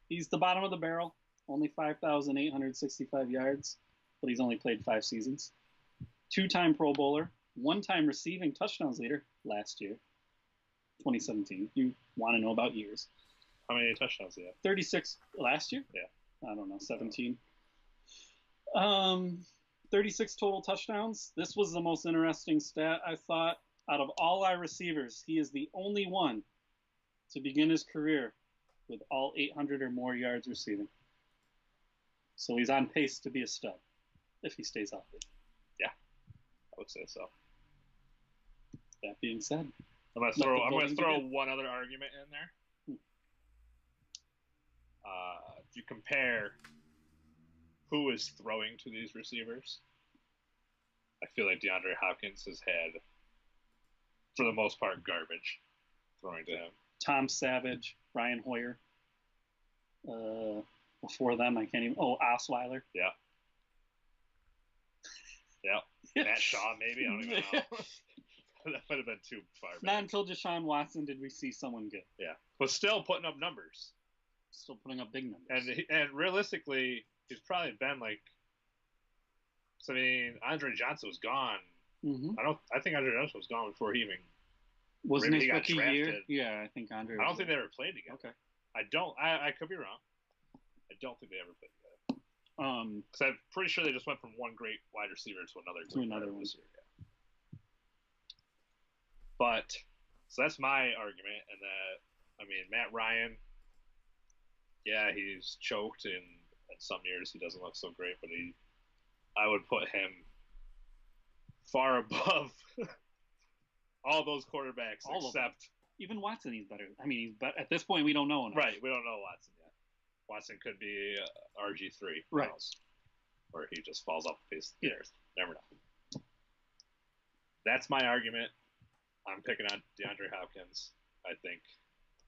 He's the bottom of the barrel. Only 5,865 yards, but he's only played 5 seasons. 2-time Pro Bowler, 1-time receiving touchdowns leader last year, 2017. You want to know about years? How many touchdowns do you have? 36 last year? Yeah. I don't know, 17. 36 total touchdowns. This was the most interesting stat, I thought. Out of all our receivers, he is the only one to begin his career with all 800 or more yards receiving. So he's on pace to be a stud if he stays healthy. Yeah, I would say so. That being said, I'm going to throw one other argument in there. If you compare who is throwing to these receivers, I feel like DeAndre Hopkins has had, for the most part, garbage throwing to him. Tom Savage, Brian Hoyer. Before them, I can't even. Oh, Osweiler. Yeah. Yeah. Matt Shaw, maybe? I don't even know. That would have been too far back. Not until Deshaun Watson did we see someone good. Yeah. But still putting up numbers. Still putting up big numbers. And realistically, he's probably been like. So, I mean, Andre Johnson was gone. Mm-hmm. I think Andre Johnson was gone before he even. Wasn't his he got rookie drafted. year? Yeah, I think Andre. I don't think they ever played together. Okay. I could be wrong. I don't think they ever played together. Because I'm pretty sure they just went from one great wide receiver to another one. Receiver, yeah. But so that's my argument, and that I mean Matt Ryan. Yeah, he's choked, and in some years he doesn't look so great, but I would put him far above all those quarterbacks except even Watson. He's better. I mean, at this point we don't know enough. Right, we don't know Watson yet. Watson could be RG3, right? Or he just falls off the face of the earth. Never know. That's my argument. I'm picking on DeAndre Hopkins. I think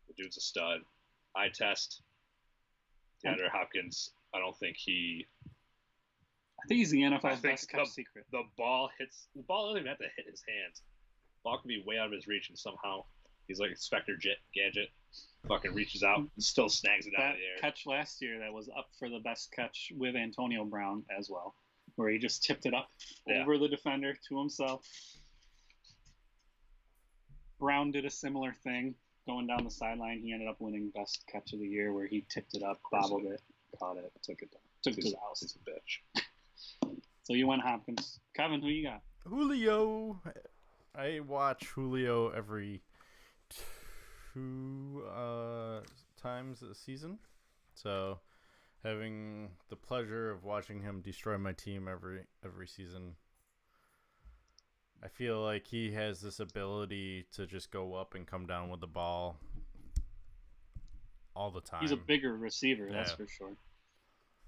the dude's a stud. Eye test. DeAndre Hopkins. I don't think he. I think he's the NFL's best kept secret. The ball doesn't even have to hit his hands. The ball can be way out of his reach, and somehow he's like Inspector Gadget. Fucking reaches out and still snags it out of the air. Catch last year that was up for the best catch with Antonio Brown as well, where he just tipped it up over the defender to himself. Brown did a similar thing going down the sideline. He ended up winning best catch of the year, where he tipped it up, bobbled it, caught it, took it down, took it to the house. He's a bitch. So you went Hopkins. Kevin, who you got? Julio. I watch Julio every 2 times a season, so having the pleasure of watching him destroy my team every season, I feel like he has this ability to just go up and come down with the ball all the time. He's a bigger receiver, that's for sure,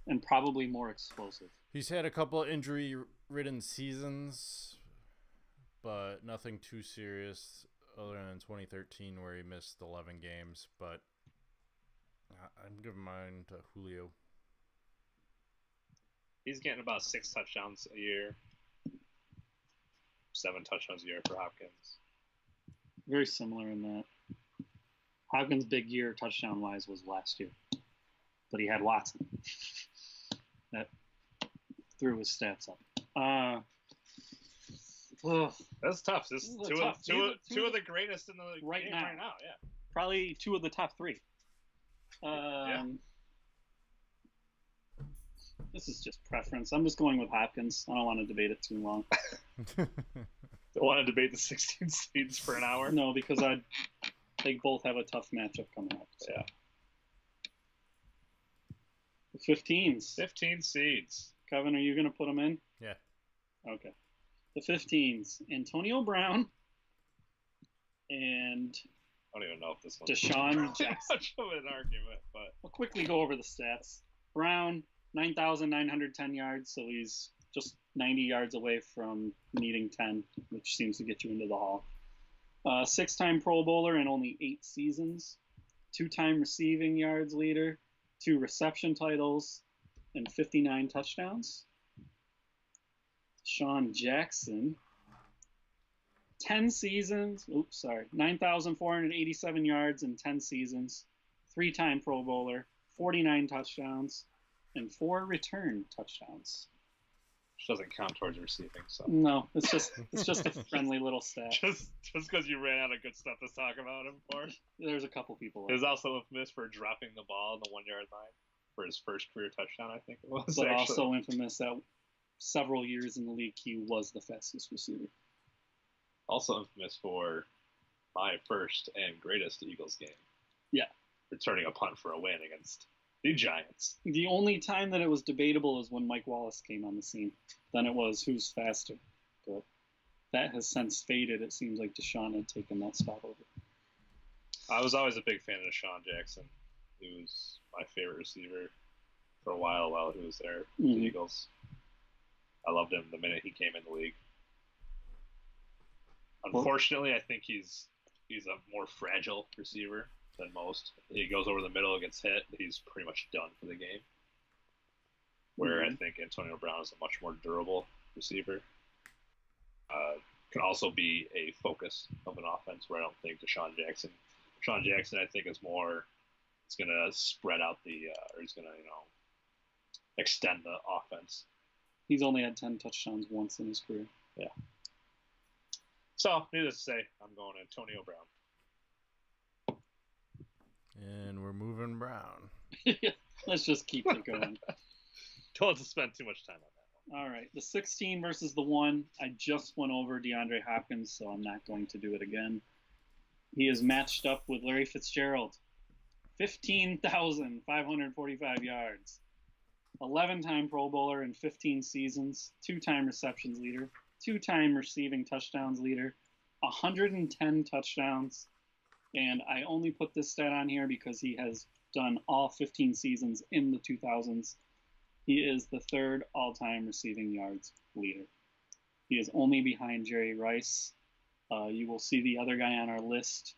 and probably more explosive. He's had a couple of injury-ridden seasons, but nothing too serious other than 2013 where he missed 11 games, but I'm giving mine to Julio. He's getting about 6 touchdowns a year, 7 touchdowns a year for Hopkins. Very similar in that. Hopkins' big year touchdown-wise was last year, but he had Watson. That threw his stats up. That's tough. This is two of the greatest in the game right now. Yeah, probably 2 of the top 3. This is just preference. I'm just going with Hopkins. I don't want to debate it too long. Don't want to debate the 16 seeds for an hour? No, because they both have a tough matchup coming up. So. Yeah. The 15s. 15 seeds. Kevin, are you going to put them in? Yeah. Okay. The 15s. Antonio Brown and I don't even know if this one's Deshaun Jackson. much of an argument, but we'll quickly go over the stats. Brown, 9,910 yards, so he's just 90 yards away from needing 10, which seems to get you into the Hall. 6-time Pro Bowler in only 8 seasons. 2-time receiving yards leader. 2 reception titles. And 59 touchdowns. Sean Jackson. 10 seasons. 9,487 yards in 10 seasons. 3-time Pro Bowler. 49 touchdowns. And 4 return touchdowns. Which doesn't count towards receiving, so. No, it's just a friendly little stat. Just because you ran out of good stuff to talk about him for. There's a couple people. He was also infamous for dropping the ball on the 1-yard line for his first career touchdown, I think it was. But also infamous that several years in the league he was the fastest receiver. Also infamous for my first and greatest Eagles game. Yeah. Returning a punt for a win against the Giants. The only time that it was debatable is when Mike Wallace came on the scene. Then it was who's faster. But that has since faded. It seems like Deshaun had taken that spot over. I was always a big fan of Deshaun Jackson. He was my favorite receiver for a while he was there with the Eagles. I loved him the minute he came in the league. Unfortunately, I think he's a more fragile receiver than most. He goes over the middle, gets hit, he's pretty much done for the game. Where I think Antonio Brown is a much more durable receiver. Can also be a focus of an offense where I don't think Deshaun Jackson, I think, is more, it's going to spread out or he's going to, extend the offense. He's only had 10 touchdowns once in his career. Yeah. So, needless to say, I'm going Antonio Brown. And we're moving Brown. Let's just keep it going. Don't have to spend too much time on that one. All right. The 16 versus the 1. I just went over DeAndre Hopkins, so I'm not going to do it again. He is matched up with Larry Fitzgerald. 15,545 yards. 11-time Pro Bowler in 15 seasons. 2-time receptions leader. 2-time receiving touchdowns leader. 110 touchdowns. And I only put this stat on here because he has done all 15 seasons in the 2000s. He is the 3rd all-time receiving yards leader. He is only behind Jerry Rice. You will see the other guy on our list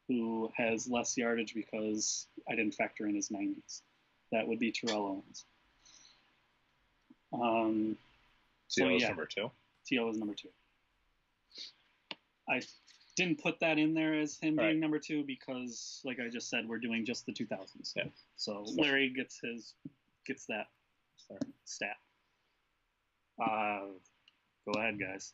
who has less yardage because I didn't factor in his 90s. That would be Terrell Owens. T.O. is number 2? T.O. is number 2. I didn't put that in there as him being number 2 because, like I just said, we're doing just the 2000s. Yeah. So Larry gets that stat. Go ahead, guys.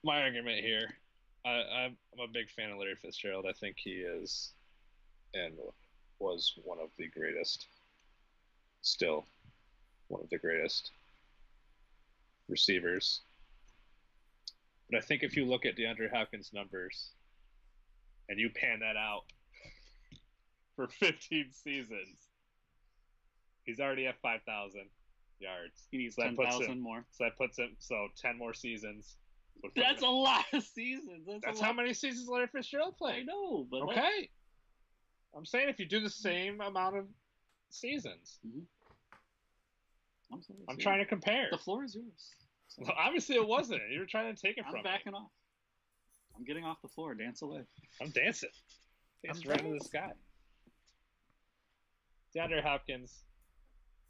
My argument here, I'm a big fan of Larry Fitzgerald. I think he is and was one of the greatest, still one of the greatest receivers. But I think if you look at DeAndre Hopkins' numbers and you pan that out for 15 seasons, he's already at 5,000 yards. He needs 10,000 more. So that puts him, 10 more seasons. That's a lot of seasons. That's how many seasons Larry Fitzgerald played. I know, but okay. I'm saying if you do the same amount of seasons. I'm trying to compare. The floor is yours. Well, obviously it wasn't. You were trying to take it from me. I'm backing off. I'm getting off the floor. Dance away. I'm dancing. Dance right into the sky. DeAndre Hopkins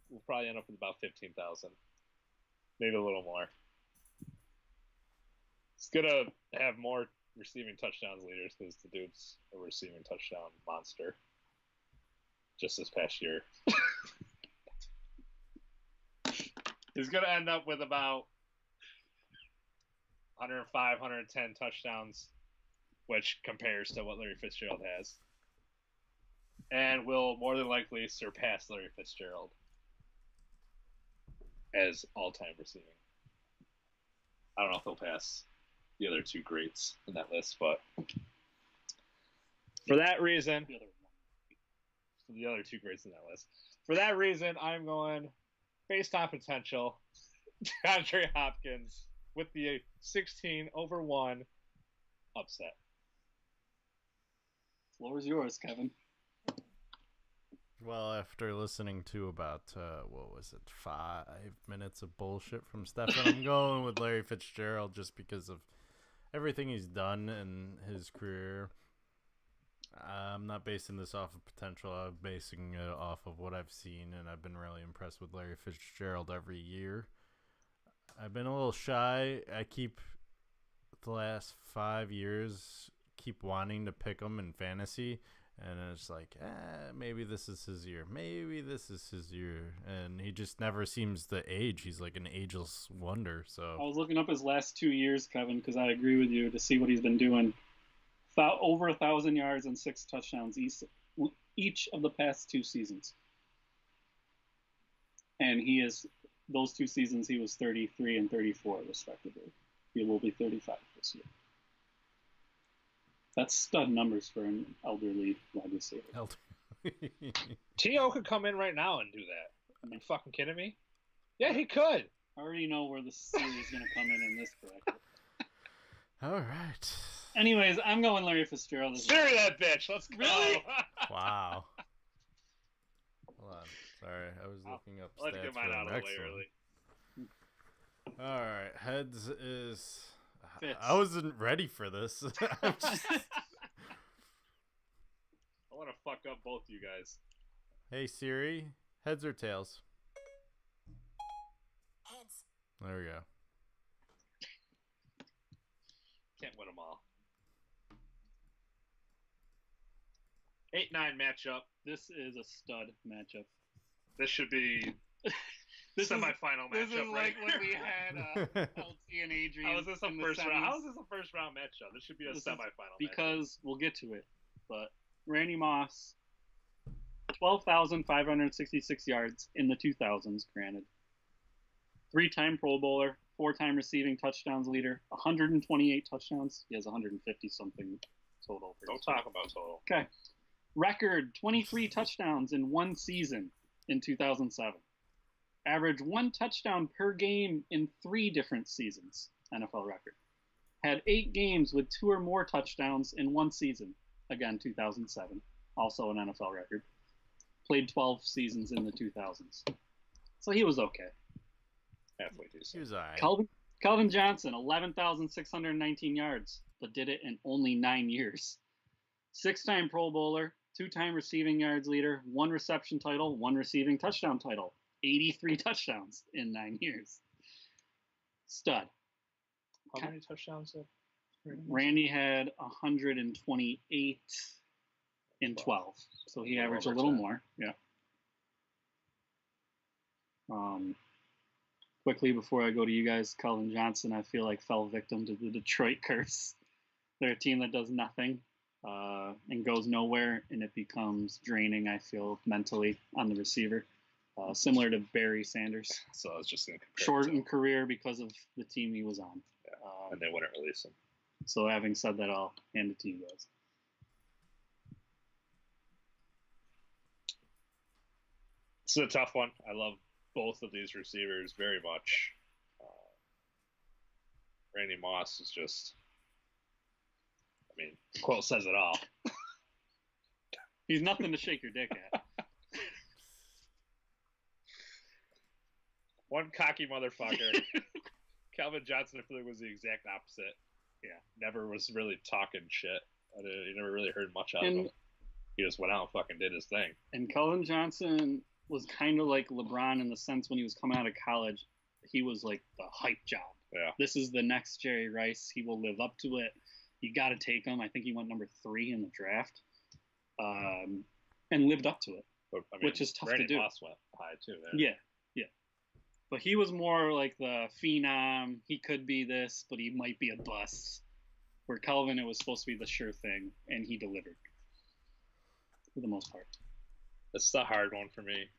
will probably end up with about 15,000. Maybe a little more. He's going to have more receiving touchdowns leaders because the dude's a receiving touchdown monster. Just this past year. He's going to end up with about 105, 110 touchdowns, which compares to what Larry Fitzgerald has. And will more than likely surpass Larry Fitzgerald as all-time receiving. I don't know if he'll pass the other 2 greats in that list, but for that reason, the other 2 greats in that list. For that reason, I'm going, based on potential, DeAndre Hopkins with the 16/1 upset. Floor is yours, Kevin. Well, after listening to about, 5 minutes of bullshit from Stefan, I'm going with Larry Fitzgerald just because of everything he's done in his career. I'm not basing this off of potential. I'm basing it off of what I've seen, and I've been really impressed with Larry Fitzgerald every year. I've been a little shy. I keep, the last 5 years, keep wanting to pick him in fantasy. And it's like, maybe this is his year. Maybe this is his year. And he just never seems to age. He's like an ageless wonder. I So was looking up his last 2 years, Kevin, because I agree with you to see what he's been doing. Over 1,000 yards and 6 touchdowns each of the past 2 seasons. And those 2 seasons, he was 33 and 34, respectively. He will be 35 this year. That's stud numbers for an elderly wide receiver. T.O. could come in right now and do that. Are you fucking kidding me? Yeah, he could. I already know where the series is going to come in this bracket. All right. Anyways, I'm going Larry Fitzgerald. Bury that bitch. Let's go. Really? Wow. Hold on. Sorry, I was looking up Let's stats get for mine the out of the next way one. early. All right, heads is. Fitz. I wasn't ready for this. I'm just- I want to fuck up both you guys. Hey Siri, heads or tails? Heads. There we go. Can't win them all. 8-9 matchup. This is a stud matchup. This should be This semifinal This matchup, is right? like when we had LT and Adrian. How is this a in the first round? semis. How is this a first round matchup? This should be a This is semifinal. Because we'll get to it. But Randy Moss, 12,566 yards in the 2000s, granted. 3-time Pro Bowler, 4-time receiving touchdowns leader, 128 touchdowns. He has 150 something total. Don't talk about total. Okay. Record 23 touchdowns in one season in 2007. Average 1 touchdown per game in 3 different seasons. NFL record. Had 8 games with 2 or more touchdowns in one season. Again, 2007. Also an NFL record. Played 12 seasons in the 2000s. So he was okay. Halfway He decent. was alright. Calvin Johnson, 11,619 yards, but did it in only 9 years. 6-time Pro Bowler, 2-time receiving yards leader, 1 reception title, 1 receiving touchdown title. 83 touchdowns in 9 years. Stud. How many touchdowns? Randy had 128 in 12, so he averaged a little more. Yeah. Quickly before I go to you guys, Calvin Johnson, I feel like fell victim to the Detroit curse. They're a team that does nothing and goes nowhere, and it becomes draining, I feel, mentally on the receiver. Similar to Barry Sanders. So I was just going to compare. Shortened career because of the team he was on. Yeah. And they wouldn't release him. So having said that, I'll hand it to you guys. This is a tough one. I love both of these receivers very much. Randy Moss is just, I mean, the quote says it all. He's nothing to shake your dick at. One cocky motherfucker. Calvin Johnson, I feel like, was the exact opposite. Yeah, never was really talking shit. You never really heard much out of him. He just went out and fucking did his thing. And Calvin Johnson was kind of like LeBron in the sense when he was coming out of college, he was like the hype job. Yeah. This is the next Jerry Rice. He will live up to it. You got to take him. I think he went number 3 in the draft, and lived up to it, But, I mean, which is tough Randy to do. Moss went high too. There. Yeah. But he was more like the phenom. He could be this, but he might be a bust. Where Calvin, it was supposed to be the sure thing, and he delivered for the most part. It's the hard one for me.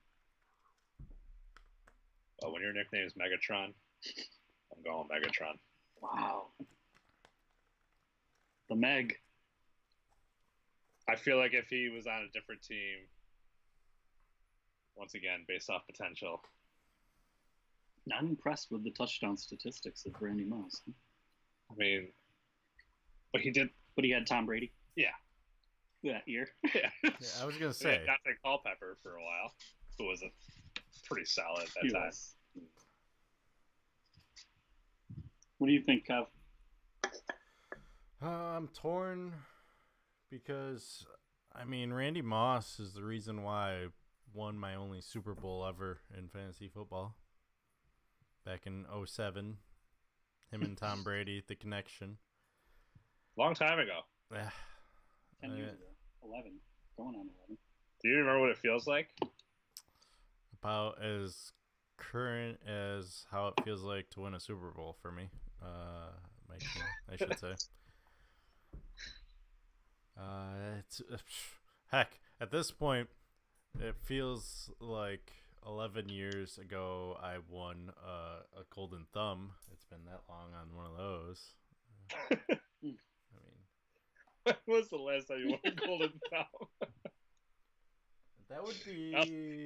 But when your nickname is Megatron, I'm going Megatron. Wow. The Meg. I feel like if he was on a different team, once again, based off potential. Not impressed with the touchdown statistics of Randy Moss. I mean, but he did. But he had Tom Brady. Yeah. that year. Yeah. Yeah, I was gonna say. Dante Culpepper for a while, who was a pretty solid at He that time. was. What do you think, Kev? I'm torn because, I mean, Randy Moss is the reason why I won my only Super Bowl ever in fantasy football. Back in 2007. Him and Tom Brady, the connection. Long time ago. 10 years ago. 11. Going on 11. Do you remember what it feels like? About as current as how it feels like to win a Super Bowl for me. My team, I should say. Heck, at this point, it feels like 11 years ago I won a Golden Thumb. It's been that long on one of those. I mean, When was the last time you won a Golden Thumb? that would be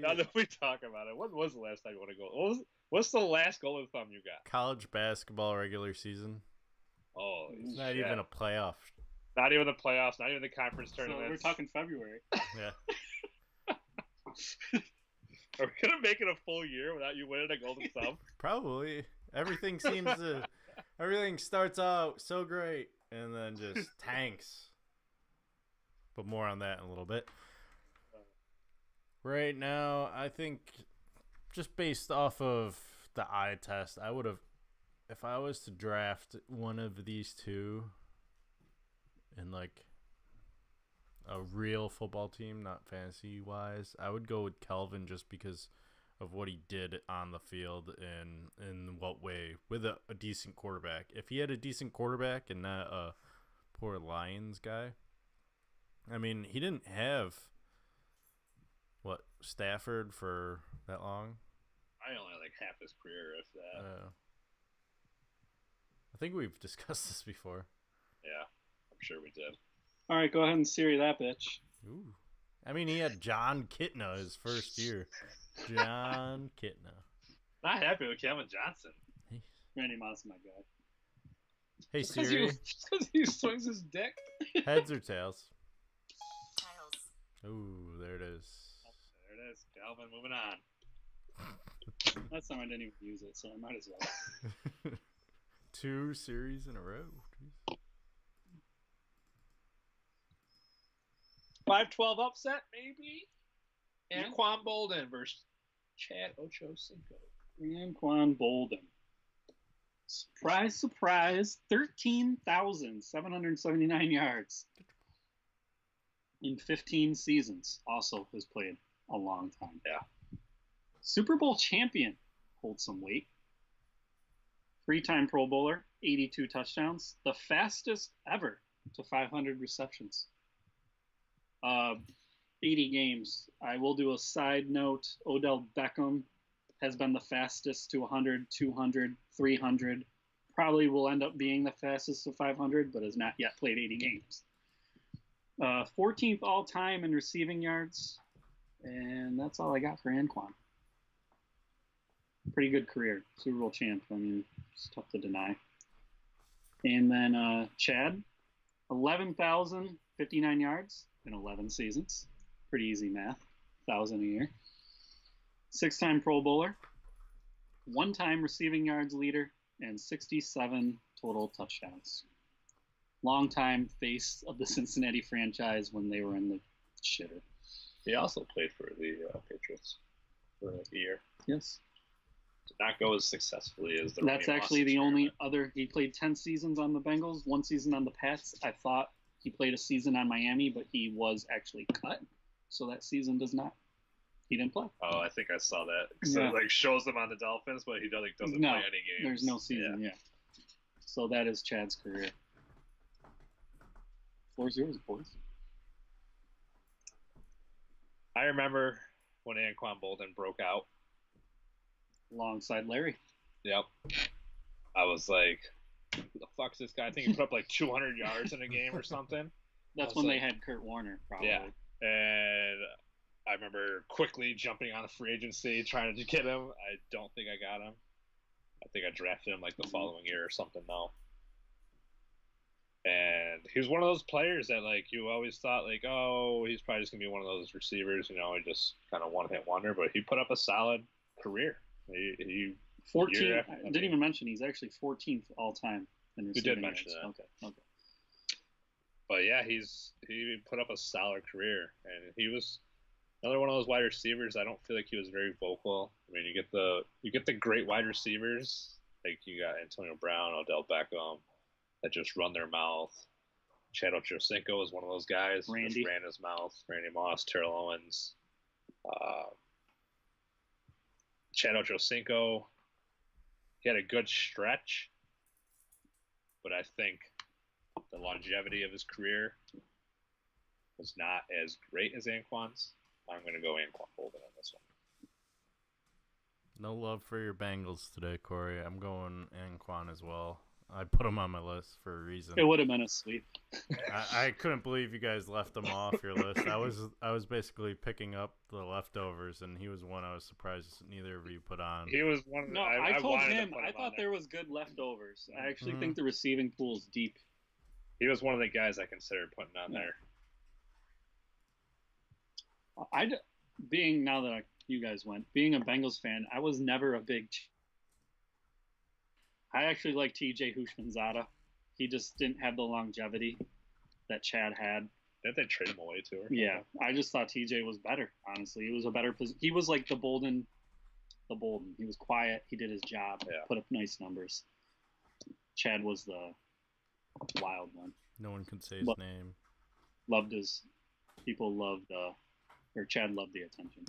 Now that we talk about it, when was the last time you won a Golden? What's the last Golden Thumb you got? college basketball regular season. Oh, It's not even a playoff. Not even the playoffs. Not even the conference So tournament. we're talking February. Yeah, Are we gonna make it a full year without you winning a Golden Thumb? probably. Everything starts out so great and then just tanks. But more on that in a little bit. Right now, I think just based off of the eye test, I would have, if I was to draft one of these two in like a real football team, not fantasy wise, I would go with Kelvin just because of what he did on the field and in what way with a decent quarterback. If he had a decent quarterback and not a poor Lions guy, I mean, he didn't have Stafford for that long. I only like half his career, if that. I think we've discussed this before. Yeah, I'm sure we did. All right, go ahead and Siri that bitch. Ooh. I mean, he had John Kitna his first year. John Kitna. Not happy with Kevin Johnson. Randy Moss, my guy. Hey Siri, Because he swings his dick. heads or tails? Ooh, there it is. There it is. Calvin, moving on. Last time I didn't even use it, so I might as well. 2 series in a row. Jeez. 5-12 upset, maybe? Anquan Bolden versus Chad Ochocinco. Anquan Bolden. Surprise, surprise, 13,779 yards in 15 seasons. Also has played a long time. Yeah. Super Bowl champion. Holds some weight. 3-time Pro Bowler, 82 touchdowns. The fastest ever to 500 receptions. 80 games. I will do a side note. Odell Beckham has been the fastest to 100, 200, 300. Probably will end up being the fastest to 500, but has not yet played 80 games. 14th all-time in receiving yards. And that's all I got for Anquan. Pretty good career. Super Bowl champ. I mean, it's tough to deny. And then Chad, 11,059 yards in 11 seasons. Pretty easy math. 1,000 a year. 6-time Pro Bowler. 1-time receiving yards leader. And 67 total touchdowns. Long-time face of the Cincinnati franchise when they were in the shitter. He also played for the Patriots for like a year. Yes. Did not go as successfully as the That's Randy actually Moss the only experiment. other. He played 10 seasons on the Bengals, 1 season on the Pats. I thought he played a season on Miami, but he was actually cut. So that season he didn't play. Oh, I think I saw that. So Yeah. it like shows him on the Dolphins, but he doesn't No, play any games. There's no season, yeah. So that is Chad's career. Floor's yours, boys. I remember when Anquan Bolden broke out. Alongside Larry. Yep. I was like, who the fuck's this guy? I think he put up like 200 yards in a game or something. That's I was when they like- had Kurt Warner, probably. Yeah. And I remember quickly jumping on a free agency, trying to get him. I don't think I got him. I think I drafted him like the following year or something, though. And he was one of those players that, like, you always thought, like, oh, he's probably just going to be one of those receivers, he just kind of one-hit wonder. But he put up a solid career. He 14. I didn't even mention he's actually 14th all-time in receiving. You did mention yards. that. Okay. But, yeah, he put up a solid career. And he was another one of those wide receivers. I don't feel like he was very vocal. I mean, you get the great wide receivers. Like, you got Antonio Brown, Odell Beckham, that just run their mouth. Chad Ochocinco is one of those guys. Randy. Just ran his mouth. Randy Moss, Terrell Owens. Chad Ochocinco, he had a good stretch, but I think the longevity of his career was not as great as Anquan's. I'm going to go Anquan Boldin on this one. No love for your Bengals today, Corey. I'm going Anquan as well. I put him on my list for a reason. It would have been a sweep. I couldn't believe you guys left him off your list. I was basically picking up the leftovers, and he was one I was surprised neither of you put on. He was one. No, I told him I thought there was good leftovers. I actually think the receiving pool is deep. He was one of the guys I considered putting on there. Now that you guys went, being a Bengals fan, I was never a big. I actually like TJ Houshmandzadeh. He just didn't have the longevity that Chad had. Didn't they trade him away too? Or yeah, I just thought TJ was better. Honestly, he was a better. He was like the Bolden. He was quiet. He did his job. Yeah. Put up nice numbers. Chad was the wild one. No one can say his name. Loved his. People loved. Or Chad loved the attention.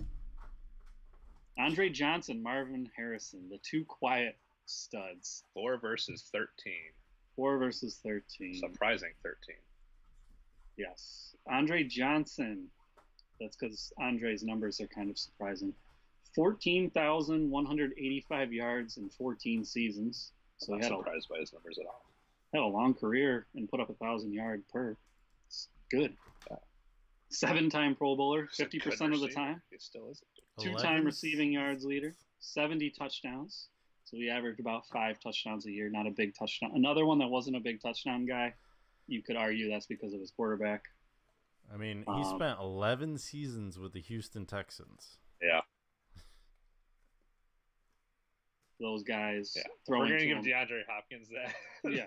Andre Johnson, Marvin Harrison, the two quiet studs. 4 versus 13. 4 versus 13. Surprising 13. Yes. Andre Johnson. That's because Andre's numbers are kind of surprising. 14,185 yards in 14 seasons. So I'm not surprised by his numbers at all. Had a long career and put up 1,000 yard per. It's good. Yeah. 7-time Pro Bowler, 50% of the time. He still is. 2-time receiving yards leader, 70 touchdowns. So he averaged about 5 touchdowns a year, not a big touchdown. Another one that wasn't a big touchdown guy, you could argue that's because of his quarterback. I mean, he spent 11 seasons with the Houston Texans. Yeah. Those guys throwing. We're going to give DeAndre Hopkins that. Yeah.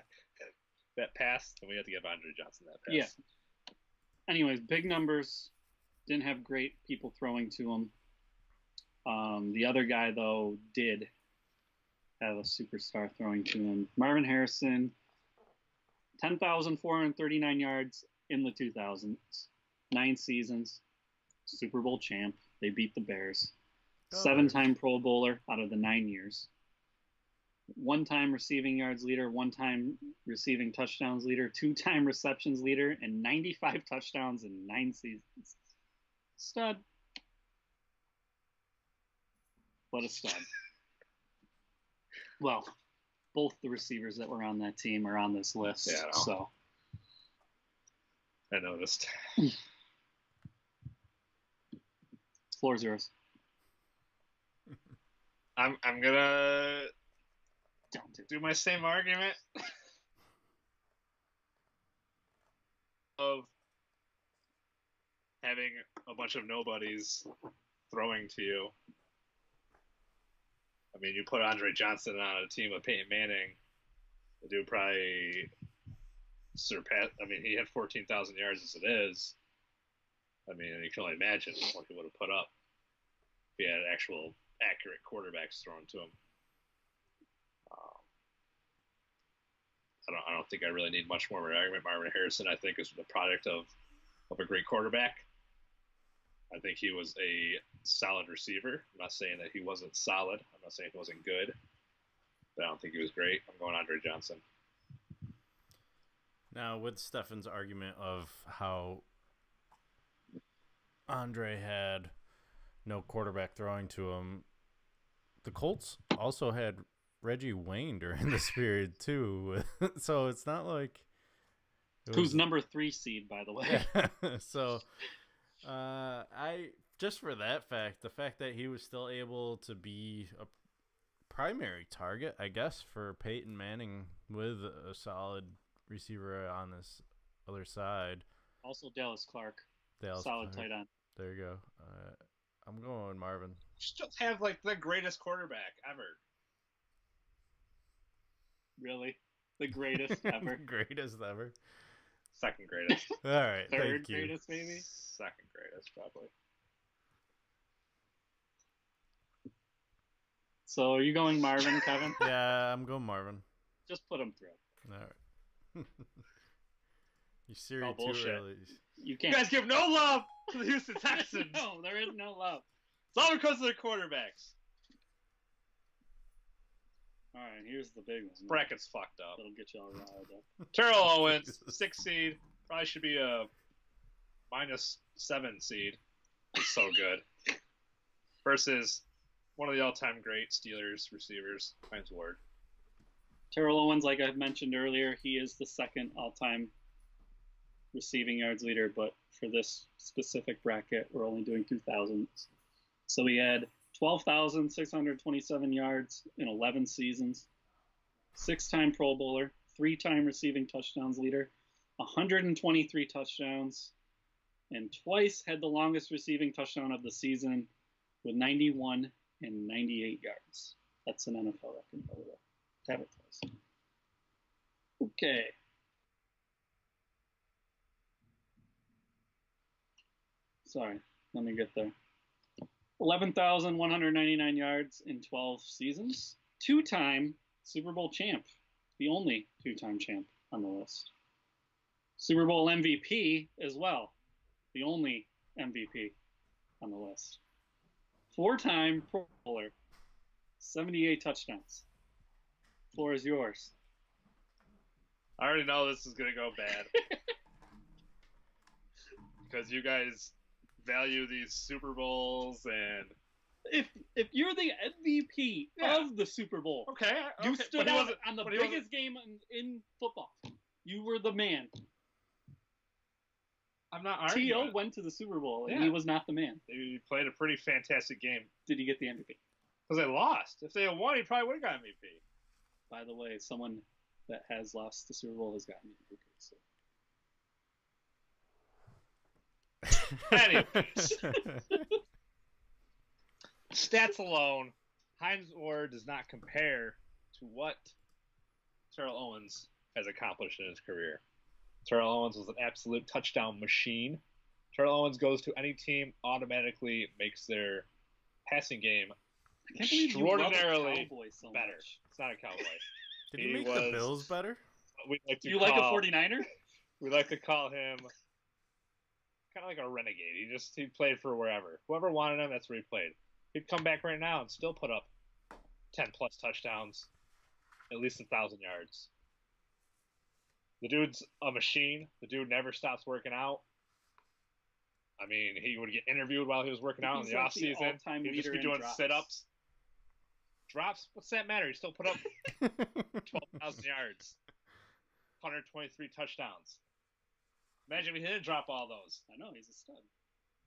That pass, and we have to give Andre Johnson that pass. Yeah. Anyways, big numbers. Didn't have great people throwing to him. The other guy, though, did have a superstar throwing to him. Marvin Harrison, 10,439 yards in the 2000s. 9 seasons. Super Bowl champ. They beat the Bears. 7-time Pro Bowler out of the 9 years. 1-time receiving yards leader, 1-time receiving touchdowns leader, 2-time receptions leader, and 95 touchdowns in 9 seasons. Stud. What a stud. Well, both the receivers that were on that team are on this list. Yeah, so I noticed. Floor's yours. I'm gonna Don't do my same argument of having a bunch of nobodies throwing to you. I mean, you put Andre Johnson on a team with Peyton Manning, the dude probably surpass. I mean, he had 14,000 yards as it is. I mean, you can only imagine what he would have put up if he had actual accurate quarterbacks thrown to him. I don't think I really need much more of an argument. Marvin Harrison, I think, is the product of a great quarterback. I think he was a solid receiver. I'm not saying that he wasn't solid. I'm not saying he wasn't good. But I don't think he was great. I'm going Andre Johnson. Now, with Stefan's argument of how Andre had no quarterback throwing to him, the Colts also had Reggie Wayne during this period too. So it's not like who's number 3 seed, by the way. So I just for that fact, the fact that he was still able to be a primary target, I guess, for Peyton Manning with a solid receiver on this other side. Also Dallas Clark. Dallas Solid Clark. tight end. There you go. I'm going Marvin. Still have like the greatest quarterback ever. Really? The greatest ever. Greatest ever. Second greatest. All right. Third Thank you. greatest, maybe? Second greatest, probably. So are you going Marvin, Kevin? Yeah, I'm going Marvin. Just put him through. All right. You serious too bullshit. early. You You can't. guys give no love to the Houston Texans. No, there is no love. It's all because of their quarterbacks. All right, here's the big one. Bracket's fucked up. That'll get you all riled up. Terrell Owens, 6 seed. Probably should be a -7 seed. He's so good. Versus one of the all-time great Steelers receivers, Hines Ward. Terrell Owens, like I mentioned earlier, he is the second all-time receiving yards leader, but for this specific bracket, we're only doing 2,000s. So he had 12,627 yards in 11 seasons, 6-time Pro Bowler, 3-time receiving touchdowns leader, 123 touchdowns, and twice had the longest receiving touchdown of the season with 91 and 98 yards. That's an NFL record, by the way. Have it twice. Okay. Sorry, let me get there. 11,199 yards in 12 seasons. 2-time Super Bowl champ. The only 2-time champ on the list. Super Bowl MVP as well. The only MVP on the list. 4-time Pro Bowler. 78 touchdowns. Floor is yours. I already know this is going to go bad. Because you guys value these Super Bowls and... If you're the MVP of the Super Bowl, you stood out on the biggest game in football. You were the man. I'm not arguing. T.O. went to the Super Bowl, and he was not the man. He played a pretty fantastic game. Did he get the MVP? Because they lost. If they had won, he probably would have got MVP. By the way, someone that has lost the Super Bowl has gotten MVP. So. Anyways. Stats alone, Hines Ward does not compare to what Terrell Owens has accomplished in his career. Terrell Owens was an absolute touchdown machine. Terrell Owens goes to any team, automatically makes their passing game extraordinarily so better. Much. It's not a Cowboy. Did he make the Bills better? We like to you call, like a 49er? We like to call him kind of like a renegade. He played for wherever. Whoever wanted him, that's where he played. He'd come back right now and still put up 10+ touchdowns, at least 1,000 yards. The dude's a machine. The dude never stops working out. I mean, he would get interviewed while he was working out in the off season. He'd just be doing sit-ups. Drops? What's that matter? He still put up 12,000 yards, 123 touchdowns. Imagine if he didn't drop all those. I know, he's a stud.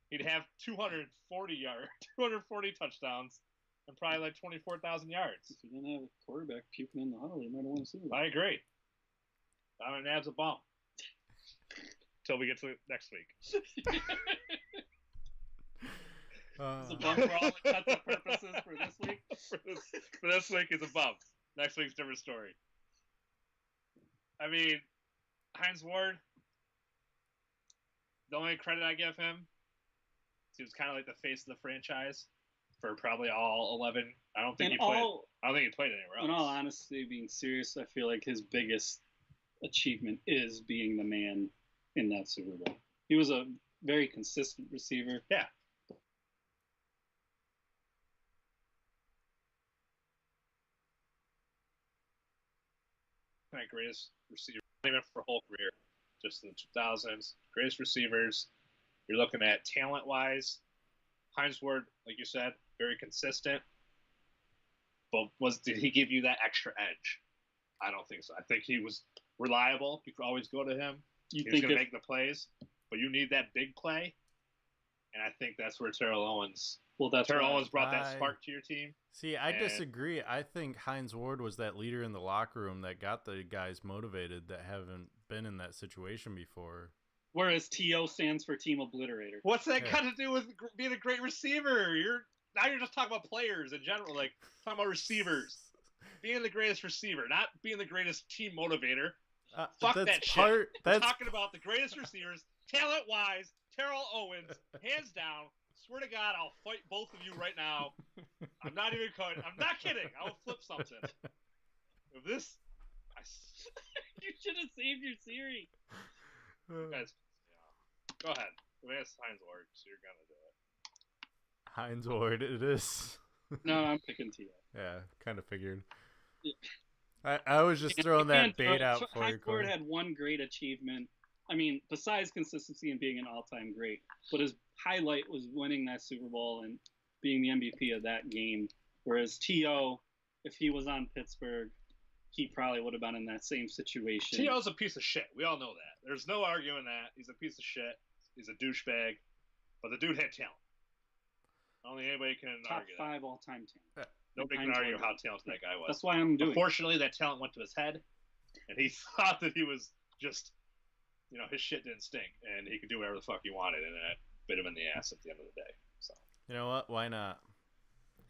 He'd have 240 touchdowns, and probably like 24,000 yards. If you didn't have a quarterback puking in the huddle, you might have won a Super Bowl. I agree. Donovan Ab's a bum. Till we get to next week. It's a bum for all intents and purposes for this week. for this week, it's a bum. Next week's a different story. I mean, Hines Ward, the only credit I give him, he was kind of like the face of the franchise for probably all 11. I don't think he played anywhere else. In all honesty, being serious, I feel like his biggest achievement is being the man in that Super Bowl. He was a very consistent receiver. Yeah. My greatest receiver, not even for a whole career, just in the 2000s. Greatest receivers. You're looking at talent-wise. Hines Ward, like you said, very consistent. But did he give you that extra edge? I don't think so. I think he was reliable. You could always go to him. He was going to make the plays. But you need that big play. and I think that's where Terrell Owens. Well, that's Terrell right. Owens brought that spark to your team. See, I And- disagree. I think Hines Ward was that leader in the locker room that got the guys motivated that haven't been in that situation before. Whereas TO stands for Team Obliterator. What's that Yeah. got to do with being a great receiver? You're just talking about players in general, like talking about receivers. Being the greatest receiver, not being the greatest team motivator. Fuck that's that part, shit. We're That's talking about the greatest receivers, talent-wise, Terrell Owens, hands down. Swear to God, I'll fight both of you right now. I'm not even kidding. I'm not kidding. I will flip something. If this, You should have saved your Siri. guys, go ahead. Advance Hines Ward, so you're gonna do it. Hines Ward, it is. No, I'm picking TO. Yeah, kind of figured. Yeah. I was just throwing that bait out for you, Hines Ward Corey. had one great achievement. I mean, besides consistency and being an all-time great, but his highlight was winning that Super Bowl and being the MVP of that game. Whereas T.O., if he was on Pittsburgh, he probably would have been in that same situation. T.O.'s a piece of shit. We all know that. There's no arguing that. He's a piece of shit. He's a douchebag. But the dude had talent. Only anybody can Top argue that. 5 all-time talent. Nobody can Hines argue Ward. how talented that guy was. That's why I'm doing it. Unfortunately, that talent went to his head, and he thought that he was just, his shit didn't stink, and he could do whatever the fuck he wanted, and that bit him in the ass at the end of the day. So. You know what? Why not?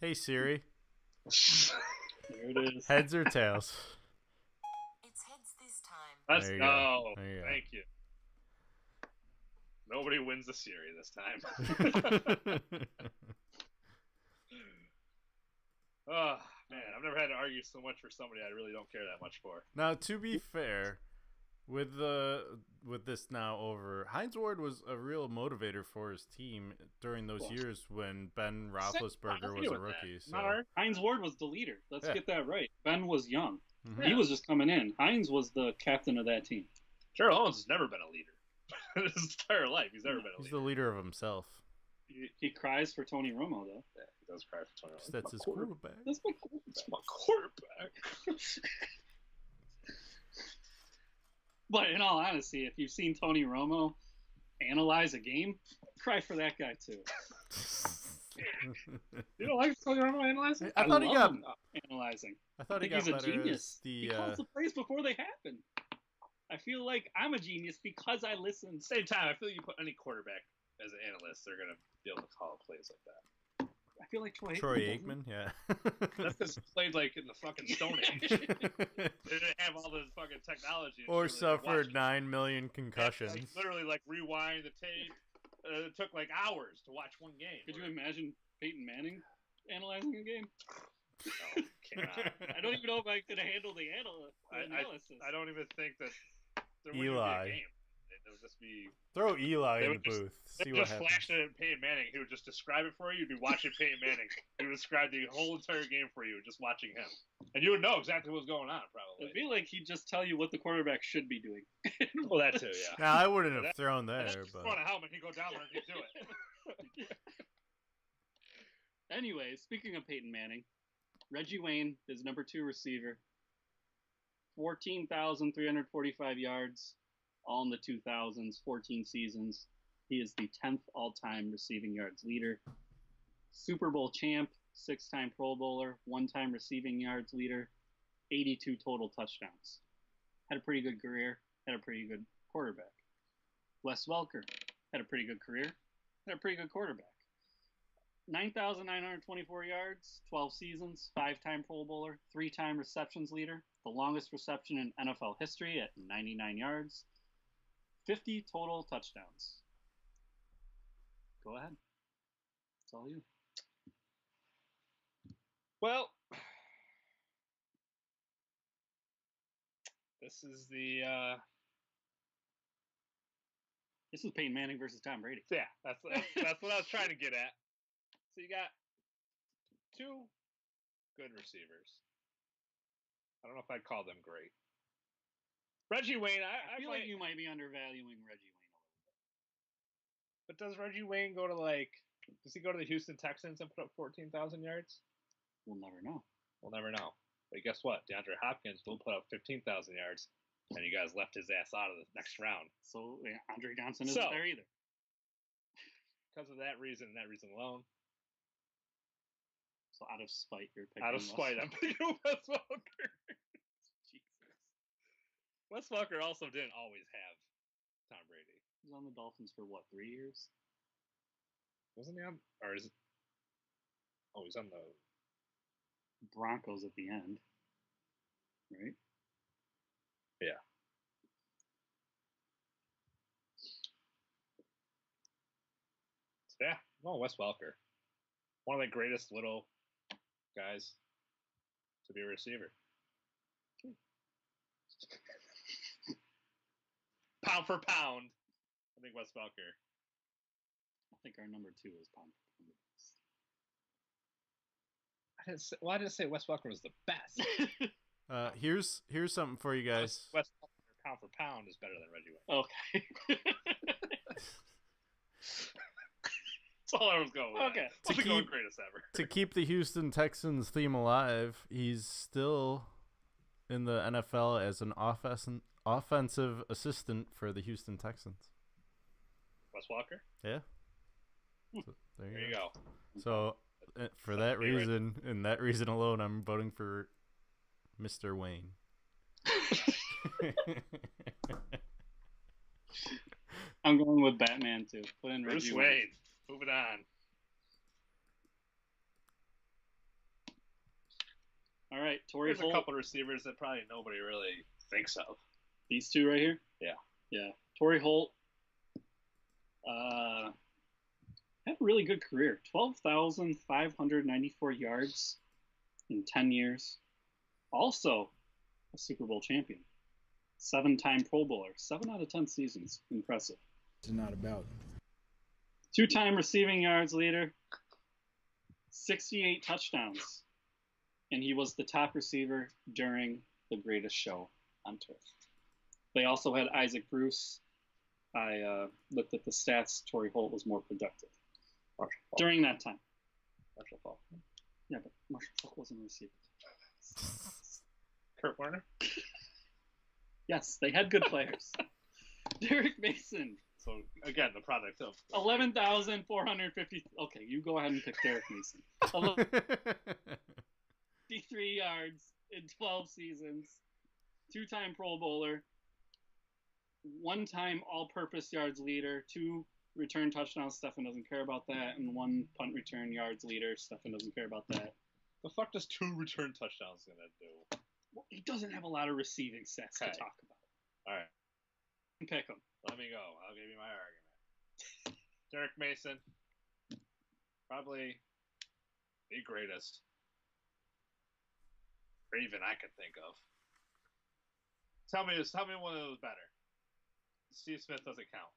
Hey Siri, There it is. heads or tails? It's heads this time. Let's There you go. go. There you go. Thank you. Nobody wins the series this time. Oh, man. I've never had to argue so much for somebody I really don't care that much for. Now, to be fair, with this now over, Hines Ward was a real motivator for his team during those years when Ben Roethlisberger was a rookie. So. Hines Ward was the leader. Let's Yeah. get that right. Ben was young. Mhm. He was just coming in. Hines was the captain of that team. Terrell Owens has never been a leader. His entire life, he's never been a He's leader. the leader of himself. He cries for Tony Romo, though. Yeah, he does cry for Tony Romo. That's his quarterback. That's my That's my quarterback. But in all honesty, if you've seen Tony Romo analyze a game, cry for that guy too. You don't like Tony Romo analyzing? I thought he got. love him analyzing. I thought I he think got he's a better genius. as the. He calls the plays before they happen. I feel like I'm a genius because I listen. At the same time, I feel like you put any quarterback as an analyst, they're going to be able to call plays like that. I feel like Troy Aikman, yeah. That's because he played like in the fucking Stone Age. They didn't have all this fucking technology. Or and shit where they could watch suffered 9 million concussions. Like, literally, like rewind the tape. It took like hours to watch one game. Could you imagine Peyton Manning analyzing a game? No, cannot. I don't even know if I could handle the analysis. I don't even think that there Eli. wouldn't be a game. It would just be. Throw Eli They in the would just- booth. They See would what just happens. flash it at Peyton Manning. He would just describe it for you. You'd be watching Peyton Manning. He would describe the whole entire game for you, just watching him, and you would know exactly what's going on. I Probably. feel like he'd just tell you what the quarterback should be doing. Well, that too, yeah. Now, I wouldn't have That- thrown And there, then just but. throw on a helmet. He'd go down there and he'd do it. Anyway, speaking of Peyton Manning, Reggie Wayne is number 2 receiver. 14,345 yards, all in the 2000s, 14 seasons. He is the 10th all-time receiving yards leader. Super Bowl champ, 6-time Pro Bowler, 1-time receiving yards leader, 82 total touchdowns. Had a pretty good career, had a pretty good quarterback. Wes Welker had a pretty good career, had a pretty good quarterback. 9,924 yards, 12 seasons, 5-time Pro Bowler, 3-time receptions leader, the longest reception in NFL history at 99 yards, 50 total touchdowns. Go ahead. It's all you. Well, this is the. This is Peyton Manning versus Tom Brady. Yeah, that's what I was trying to get at. So you got 2 good receivers. I don't know if I'd call them great. Reggie Wayne, I feel like you might be undervaluing Reggie Wayne a little bit. But does Reggie Wayne go to does he go to the Houston Texans and put up 14,000 yards? We'll never know. We'll never know. But guess what? DeAndre Hopkins will put up 15,000 yards, and you guys left his ass out of the next round. So Andre Johnson isn't there either. because of that reason and that reason alone. So out of spite, you're picking Out of spite, I'm picking Wes Welker. Jesus. Wes Welker also didn't always have Tom Brady. He was on the Dolphins for what, 3 years? Wasn't he on? Or is it? Oh, he's on the Broncos at the end, right? Yeah. Yeah, well, Wes Welker. One of the greatest little guys to be a receiver. Pound for pound, I think Wes Welker. I think our number 2 is pound for pound. I didn't say Wes Welker was the best. Here's something for you guys. Wes Welker, pound for pound, is better than Reggie White. Okay. That's all I was going with. Okay. Wasn't going greatest ever. To keep the Houston Texans theme alive, he's still in the NFL as an offensive assistant for the Houston Texans. Wes Welker? Yeah. So, there you go. So for that reason, and that reason alone, I'm voting for Mr. Wayne. I'm going with Batman too. Put in Bruce Reggie Wayne. White. Moving on. All right, Torrey There's Holt. a couple of receivers that probably nobody really thinks of. These two right here? Yeah. Yeah. Torrey Holt had a really good career. 12,594 yards in 10 years. Also a Super Bowl champion. 7-time Pro Bowler. 7 out of 10 seasons. Impressive. It's not about 2-time receiving yards leader. 68 touchdowns. And he was the top receiver during the greatest show on turf. They also had Isaac Bruce. I looked at the stats. Torrey Holt was more productive during that time. Marshall Falk. Yeah, but Marshall Falk wasn't a receiver. Kurt Warner? Yes, they had good players. Derek Mason. So, again, the product of 11,450. Okay, you go ahead and pick Derek Mason. 53 yards in 12 seasons. 2-time Pro Bowler. 1-time all-purpose yards leader. 2 return touchdowns. Stefan doesn't care about that. And 1 punt return yards leader. Stefan doesn't care about that. The fuck does 2 return touchdowns gonna do? Well, he doesn't have a lot of receiving stats to talk about. All right. Pick him. Let me go. I'll give you my argument. Derek Mason. Probably the greatest Raven I could think of. Tell me one of those better. Steve Smith doesn't count.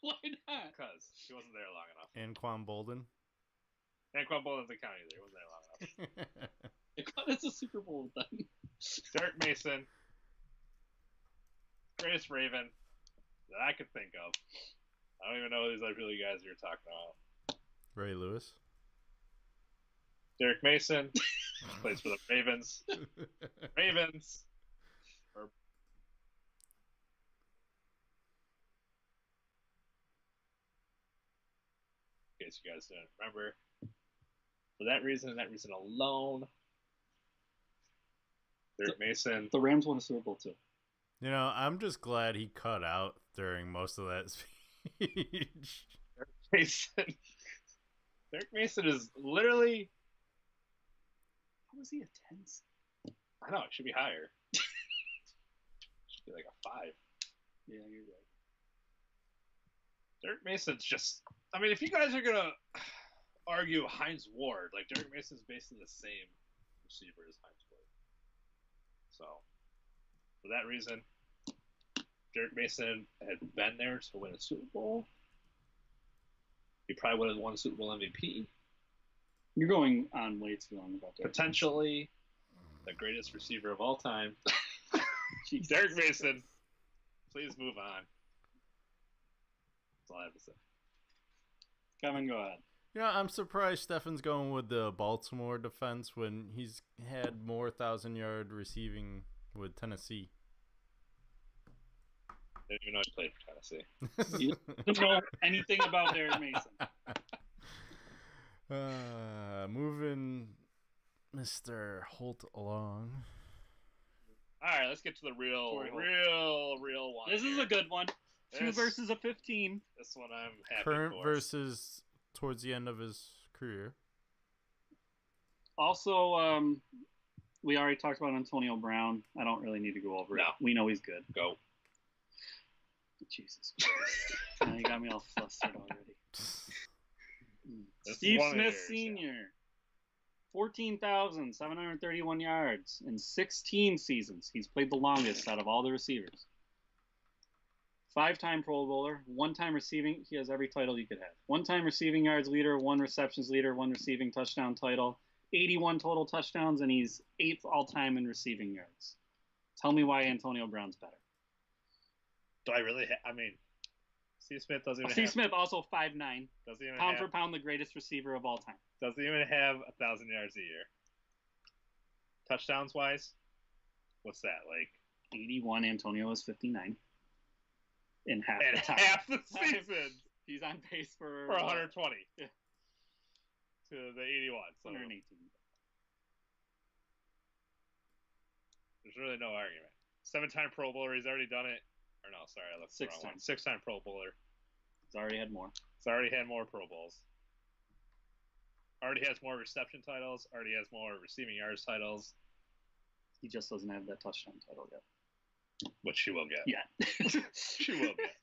Why not? Because he wasn't there long enough. Anquan Bolden. Anquan Bolden doesn't count either. He wasn't there long enough. It's a Super Bowl then. Derek Mason. Greatest Raven that I could think of. I don't even know who these other really guys you're talking about. Ray Lewis. Derek Mason plays for the Ravens. Ravens. In case you guys didn't remember. For that reason and that reason alone, Derek Mason. The Rams won a Super Bowl too. You know, I'm just glad he cut out during most of that speech. Derek Mason is literally. How was he a 10? I know, it should be higher. Should be like a 5. Yeah, you're right. Derek Mason's just. I mean, if you guys are gonna argue Hines Ward, like Derek Mason's basically the same receiver as Hines Ward. So, for that reason, Derek Mason had been there to win a Super Bowl. He probably would have won Super Bowl MVP. You're going on way too long about that. Potentially the greatest receiver of all time. Derek Mason, please move on. That's all I have to say. Kevin, go ahead. You know, I'm surprised Stefan's going with the Baltimore defense when he's had more 1,000-yard receiving with Tennessee. Didn't even know he played for Tennessee. You don't know anything about Derek Mason. Moving Mr. Holt along. All right, let's get to the real one. This is a good one. 2 This- versus a 15. This one I'm happy Current for. versus towards the end of his career. Also, we already talked about Antonio Brown. I don't really need to go over it. No. We know he's good. Go. Jesus Christ. Now you got me all flustered already. This is Steve one of Smith yours, Sr. 14,731 yards in 16 seasons. He's played the longest out of all the receivers. 5-time Pro Bowler, 1-time receiving. He has every title you could have. 1-time receiving yards leader, 1 receptions leader, 1 receiving touchdown title, 81 total touchdowns, and he's 8th all-time in receiving yards. Tell me why Antonio Brown's better. Do I really? I mean, Steve Smith doesn't even. Steve have, Smith also 5'9", doesn't even pound have, for pound the greatest receiver of all time. doesn't even have 1,000 yards a year. Touchdowns wise, what's that like? 81. Antonio is 59. In half And the time. half the season He's on pace for 120 Yeah. to the 81. So 118. there's really no argument. 7-time Pro Bowler, he's already done it. Or no, sorry, I looked at the wrong one. 6-time Pro Bowler. He's already had more. He's already had more Pro Bowls. Already has more reception titles. Already has more receiving yards titles, He just doesn't have that touchdown title yet. which he will get. Yeah. She will get.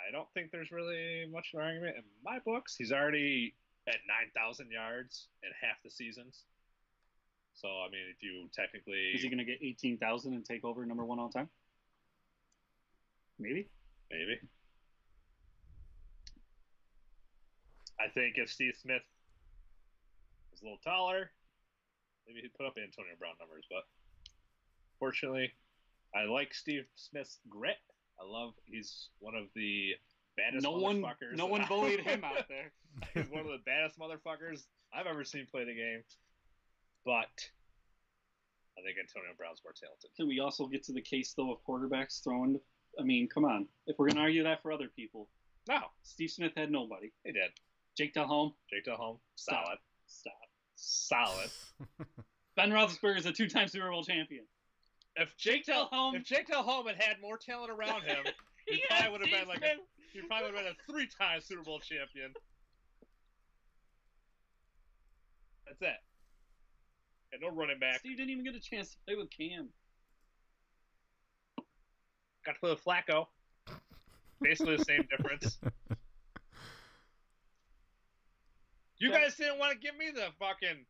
I don't think there's really much of an argument in my books. He's already at 9,000 yards in half the seasons. So, I mean, if you technically... Is he going to get 18,000 and take over number 1 all time? Maybe. Maybe. I think if Steve Smith was a little taller, maybe he'd put up Antonio Brown numbers. But fortunately, I like Steve Smith's grit. He's one of the baddest motherfuckers. No one bullied him out there. He's one of the baddest motherfuckers I've ever seen play the game. But I think Antonio Brown's more talented. Can we also get to the case, though, of quarterbacks throwing? I mean, come on. If we're going to argue that for other people. No. Steve Smith had nobody. He did. Jake Delhomme. Solid. Stop. Solid. Ben Roethlisberger is a 2-time Super Bowl champion. If Jake Delhomme had more talent around him, he probably would have been like he probably would have been a 3-time Super Bowl champion. That's it. And no running back. Steve didn't even get a chance to play with Cam. Got to play with Flacco. Basically the same difference. You guys didn't want to give me the fucking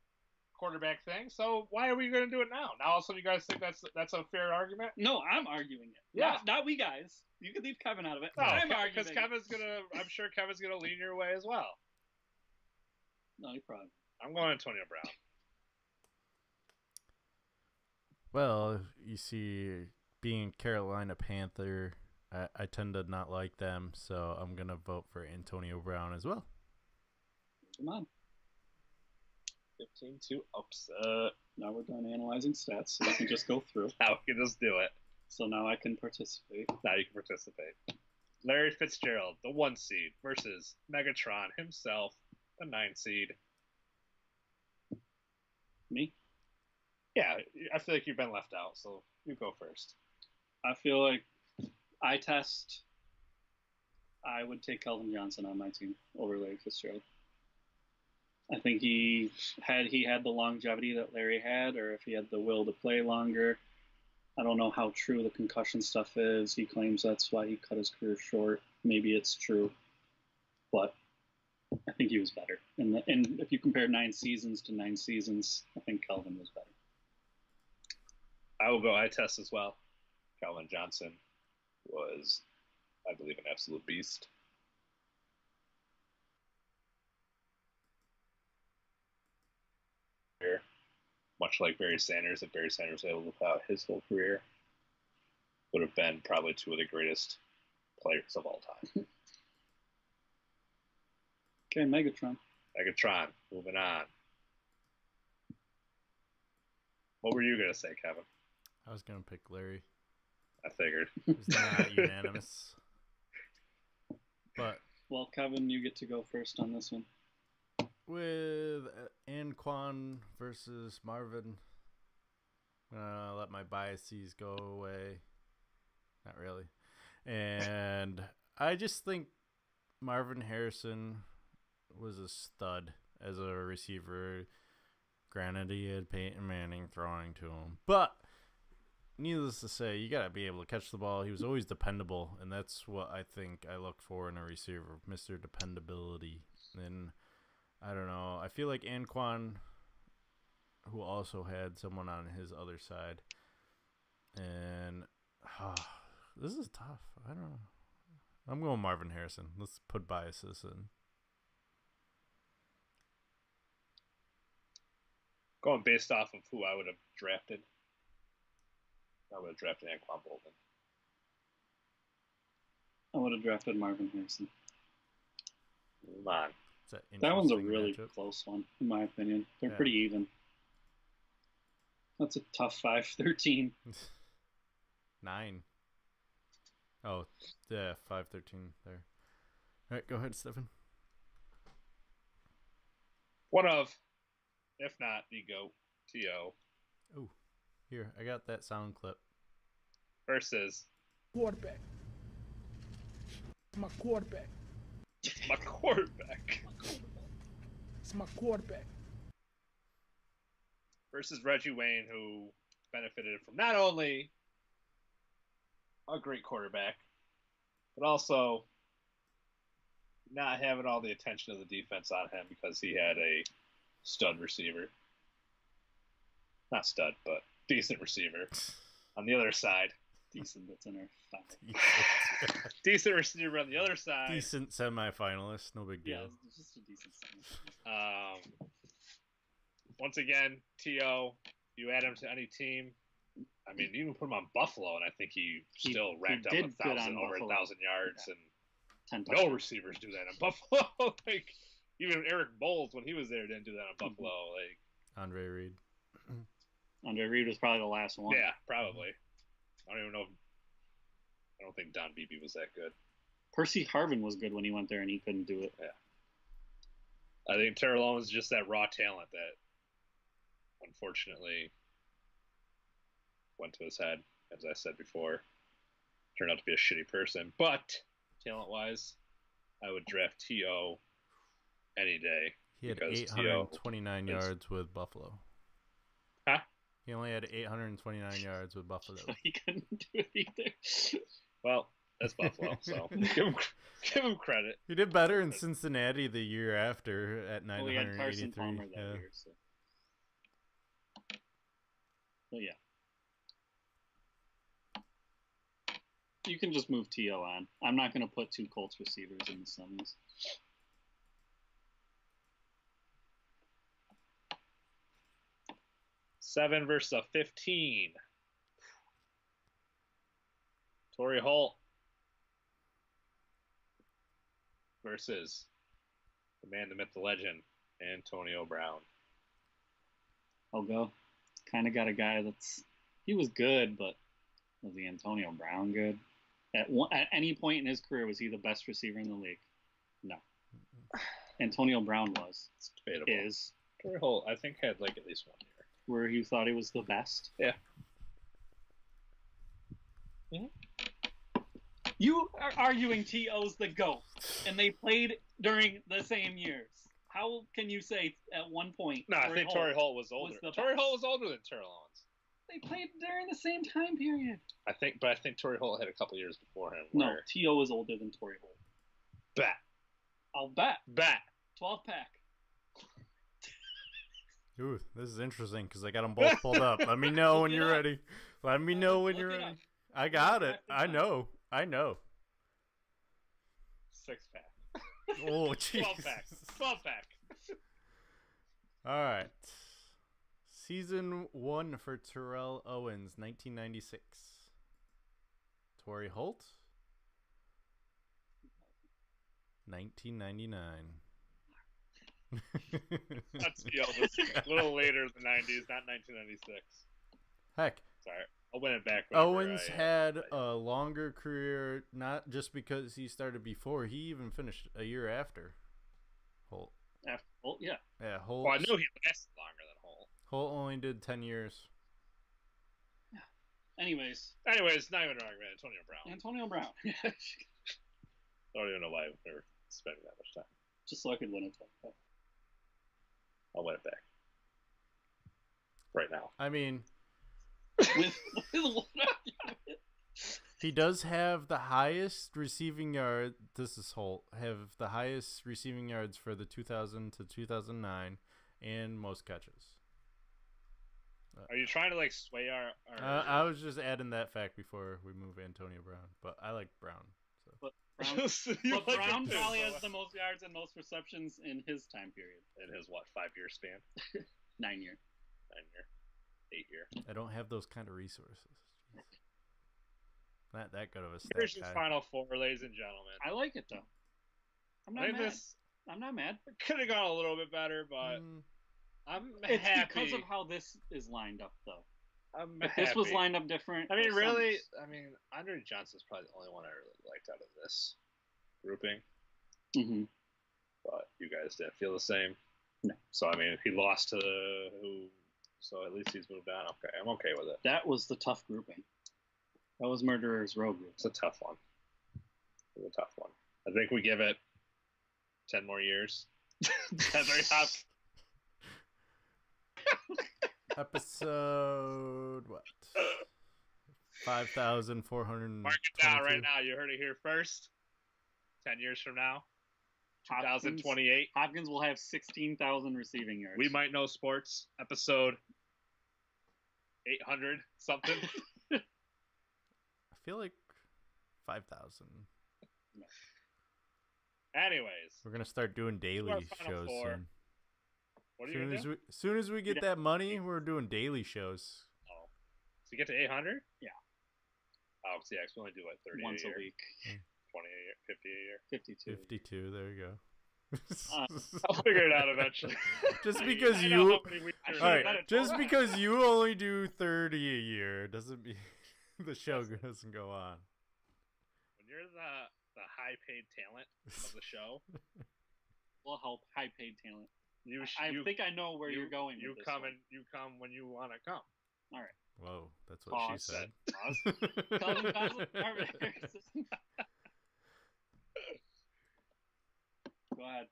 quarterback thing, so why are we going to do it now? Now all of a sudden you guys think that's a fair argument? No, I'm arguing it. Yeah. Not we guys. You can leave Kevin out of it. No, I'm arguing because it. I'm sure Kevin's gonna lean your way as well. No, you probably. I'm going Antonio Brown. Well, you see, being Carolina Panther, I tend to not like them, so I'm going to vote for Antonio Brown as well. Come on. 15-2 upset. Now we're done analyzing stats, so we can just go through. Now we can just do it. So now I can participate. Now you can participate. Larry Fitzgerald, the 1 seed, versus Megatron himself, the 9 seed. Me? Yeah, I feel like you've been left out, so you go first. I feel like eye test. I would take Calvin Johnson on my team over Larry Fitzgerald. I think he had the longevity that Larry had, or if he had the will to play longer. I don't know how true the concussion stuff is. He claims that's why he cut his career short. Maybe it's true, but I think he was better. And if you compare 9 seasons to 9 seasons, I think Calvin was better. I will go eye test as well. Calvin Johnson was, I believe, an absolute beast. Much like Barry Sanders, if Barry Sanders was able to play out his whole career, would have been probably 2 of the greatest players of all time. Okay, Megatron. Megatron, moving on. What were you going to say, Kevin? I was going to pick Larry. I figured. It's not unanimous. But Well, Kevin, you get to go first on this one. with Anquan versus Marvin, I'm gonna let my biases go away. Not really. And I just think Marvin Harrison was a stud as a receiver. Granted, he had Peyton Manning throwing to him. But needless to say, you got to be able to catch the ball. He was always dependable, and that's what I think I look for in a receiver, Mr. Dependability. And I don't know. I feel like Anquan, who also had someone on his other side. And this is tough. I don't know. I'm going Marvin Harrison. Let's put biases in. Going based off of who I would have drafted. I would have drafted Anquan Bolden. I would have drafted Marvin Harrison. Come on. That one's a really close one, in my opinion. They're pretty even. That's a tough 5-13. 9. Oh, yeah, 5-13 there. All right, go ahead, Stephen. One of, if not the GOAT, T.O. Ooh, here, I got that sound clip. Versus Quarterback. My quarterback. my quarterback. It's my quarterback. Versus Reggie Wayne, who benefited from not only a great quarterback, but also not having all the attention of the defense on him because he had a stud receiver. Not stud, but decent receiver on the other side. Decent, that's in our final. Decent receiver on the other side. Decent semifinalist, no big deal. Yeah, it's just a decent semifinalist. Once again, T.O., you add him to any team. I mean, you even put him on Buffalo, and I think he still racked up did good on over Buffalo. 1,000 yards, and 10 no touchdowns. receivers do that in Buffalo. Like, even Eric Bowles, when he was there, didn't do that in Buffalo. Like, Andre Reed. Andre Reed was probably the last one. yeah, probably. I don't even know. I don't think Don Beebe was that good. Percy Harvin was good when he went there, and he couldn't do it. Yeah. I think Terrell Owens is just that raw talent that, unfortunately, went to his head, as I said before. Turned out to be a shitty person. But, talent-wise, I would draft T.O. any day. He had because 829 T.O. yards with Buffalo. Huh? He only had 829 yards with Buffalo. He couldn't do it either. Well, that's Buffalo, so give him credit. He did better in Cincinnati the year after at Well, we had 983. Carson Palmer that yeah. year, so. Well, yeah. You can just move T.O. on. I'm not going to put two Colts receivers in the semis. Seven versus a 15. Torrey Holt versus the man, the myth, the legend, Antonio Brown. I'll go. Kind of got a guy he was good, but was the Antonio Brown good? At any point in his career, was he the best receiver in the league? No. Antonio Brown was. It's debatable. Is. Torrey Holt, I think, had like at least 1 year. Where you thought he was the best? Yeah. You are arguing T.O.'s the GOAT, and they played during the same years. How can you say at one point? No, I think Torrey Holt was older. Torrey Holt was older than Terrell Owens. They played during the same time period. I think Torrey Holt had a couple years before him. No, T.O. was older than Torrey Holt. Bet. I'll bet. 12-pack. Ooh, this is interesting because I got them both pulled up. Let me know when you're ready. Let me know when you're ready. I got it. I know. 6-pack. Oh, jeez. 12-pack. 12-pack. All right. Season 1 for Terrell Owens, 1996. Torrey Holt, 1999. That's a little later in the 90s, not 1996. Heck. Sorry. I'll win it back. whenever Owens I, had a longer career, not just because he started before. He even finished a year after Holt. After Holt, yeah. Yeah, Holt. Well, I knew he lasted longer than Holt. Holt only did 10 years. Anyways, not even an argument. Antonio Brown. Antonio Brown. I don't even know why we're spending that much time. Just so I could win it. I'll win it back. Right now. I mean, with what argument? he does have the highest receiving yard. This is Holt. Have the highest receiving yards for the 2000 to 2009 and most catches. Are you trying to like sway our I was just adding that fact before we move Antonio Brown, but I like Brown. So. But Brown probably has the most yards and most receptions in his time period. In his, 5-year span? 9 year. 8 year. I don't have those kind of resources. Not that good of a stat Here's your guy. Final Four, ladies and gentlemen. I like it, though. I'm not mad. I'm not mad. Could have gone a little bit better, but I'm it's happy. because of how this is lined up, though. I'm if happy. this was lined up different. I mean, really, Andre Johnson's probably the only one I really liked out of this grouping. Mm-hmm. But you guys didn't feel the same. No. So, I mean, he lost to who? So at least he's moved on. Okay, I'm okay with it. That was the tough grouping. That was Murderer's Row group. It's a tough one. It's a tough one. I think we give it 10 more years. DeAndre Hopkins. Episode what? 5,400. Mark it down right now. You heard it here first. 10 years from now, 2028. Hopkins will have 16,000 receiving yards. We Might Know Sports, episode 800 something. I feel like 5,000. Anyways, we're gonna start doing daily shows soon. What are you gonna do? As soon as we get that money, we're doing daily shows. Oh, so you get to 800? Yeah. Oh, so yeah, we only do like 30 once a year. week. 20 a year, 50 a year. 52. 52. There you go. I'll figure it out eventually. Just because you, all right, just because you only do 30 a year doesn't mean the show doesn't go on. When you're the high paid talent of the show, we'll help high paid talent. I think I know where you're going. You with come this and you come when you want to come. All right. Whoa, that's what she said. Calvin Johnson, Marvin Harrison. Go ahead.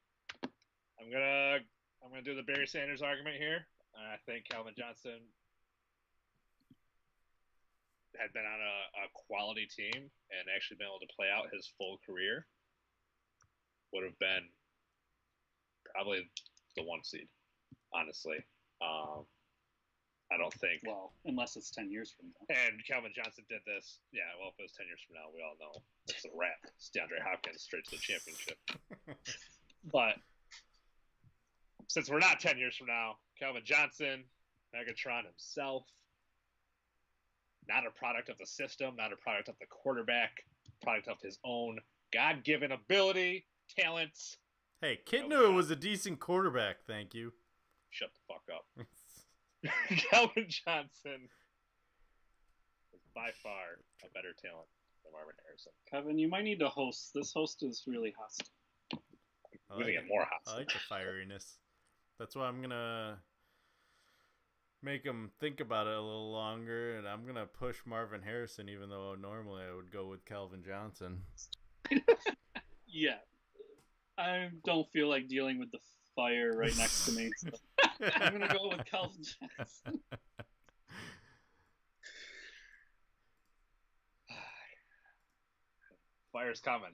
I'm gonna do the Barry Sanders argument here. I think Calvin Johnson had been on a quality team and actually been able to play out his full career. Would have been probably the 1 seed, honestly. I don't think. Well, unless it's 10 years from now. And Calvin Johnson did this. Yeah, well, if it was 10 years from now, we all know it's a wrap. It's DeAndre Hopkins straight to the championship. But since we're not 10 years from now, Calvin Johnson, Megatron himself, not a product of the system, not a product of the quarterback, product of his own God-given ability, talents. Hey, Kitna was a decent quarterback, thank you. Shut the fuck up. Calvin Johnson is by far a better talent than Marvin Harrison. Kevin, you might need to host. This host is really hostile. I'm going to get more hostile. I like the fieriness. That's why I'm going to make him think about it a little longer, and I'm going to push Marvin Harrison, even though normally I would go with Calvin Johnson. Yeah. I don't feel like dealing with the fire right next to me. So I'm going to go with Calvin Johnson. Fire's coming.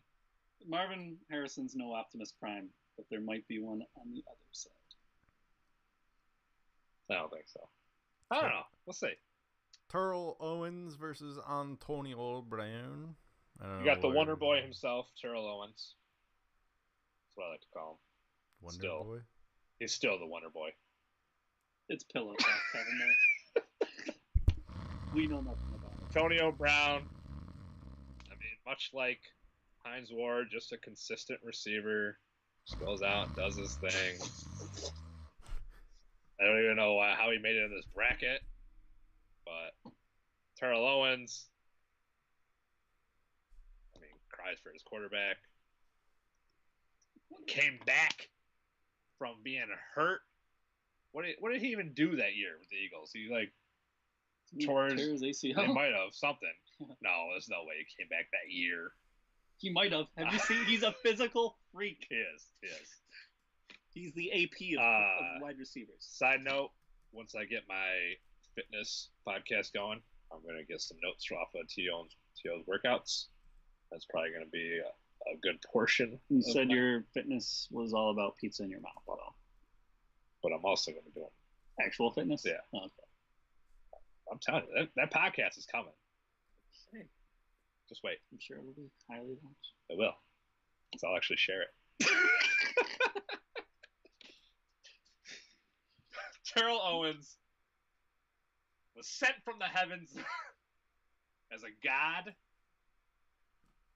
Marvin Harrison's no Optimus Prime, but there might be one on the other side. I don't think so. I don't know. We'll see. Terrell Owens versus Antonio Brown. You got the Wonder Boy himself, Terrell Owens. That's what I like to call him. Wonder Boy? He's still the Wonder Boy. It's pillow talk, Kevin. We know nothing about it. Antonio Brown. I mean, much like Hines Ward, just a consistent receiver. Just goes out and does his thing. I don't even know how he made it in this bracket, but Terrell Owens, I mean, cries for his quarterback. Came back from being hurt. What did he even do that year with the Eagles? He tore his ACL. He might have something. No, there's no way he came back that year. He might have. Have you seen? He's a physical freak. He is. He's the AP of wide receivers. Side note: once I get my fitness podcast going, I'm gonna get some notes off of T.O.'s workouts. That's probably gonna be a good portion. You said your fitness was all about pizza in your mouth, though. But I'm also gonna be doing actual fitness. Yeah. Oh, okay. I'm telling you, that podcast is coming. Just wait. I'm sure it'll be highly watched. It will. So I'll actually share it. Terrell Owens was sent from the heavens as a god.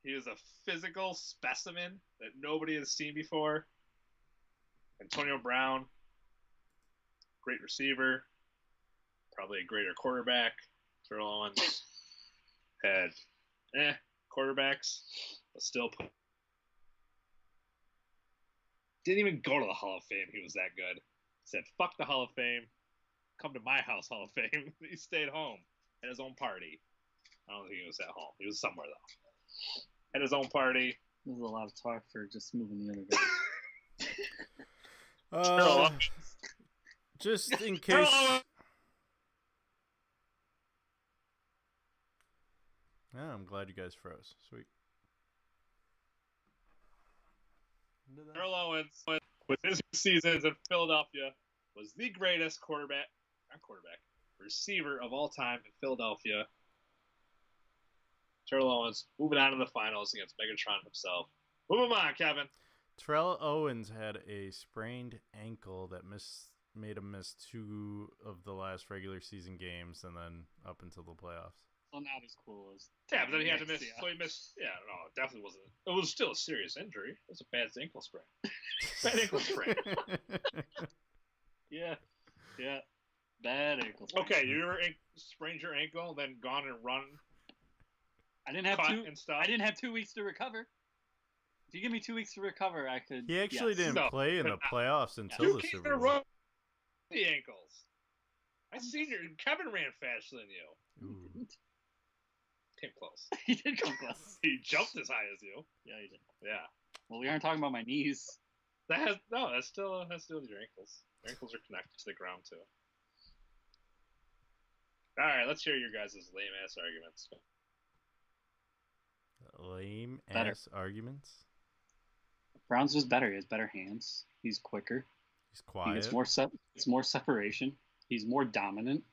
He was a physical specimen that nobody has seen before. Antonio Brown, great receiver, probably a greater quarterback. Terrell Owens had quarterbacks, but still didn't even go to the Hall of Fame. He was that good. Said, fuck the Hall of Fame. Come to my house, Hall of Fame. He stayed home. Had his own party. I don't think he was at home. He was somewhere, though. Had his own party. There's a lot of talk for just moving the other guy. Just in case... Yeah, I'm glad you guys froze. Sweet. Terrell Owens, with his seasons in Philadelphia, was the greatest receiver of all time in Philadelphia. Terrell Owens moving on to the finals against Megatron himself. Move him on, Kevin. Terrell Owens had a sprained ankle that made him miss 2 of the last regular season games and then up until the playoffs. Well, not as cool as... Yeah, but then he had to miss... So he missed... Yeah, no, it definitely wasn't... It was still a serious injury. It was a bad ankle sprain. Bad ankle sprain. Yeah. Bad ankle sprain. Okay, you ever sprained your ankle, then gone and run... I didn't have 2 weeks to recover. If you give me 2 weeks to recover, I could... He actually didn't play in the playoffs until the Super Bowl. Run the ankles. I seen Kevin ran faster than you. Ooh. Came close. He did come close. He jumped as high as you. Yeah, he did. Yeah. Well, we aren't talking about my knees. That's still with your ankles. Your ankles are connected to the ground too. All right, let's hear your guys' lame ass arguments. Lame ass arguments. Brown's just better. He has better hands. He's quicker. He's quiet. It's more separation. He's more dominant.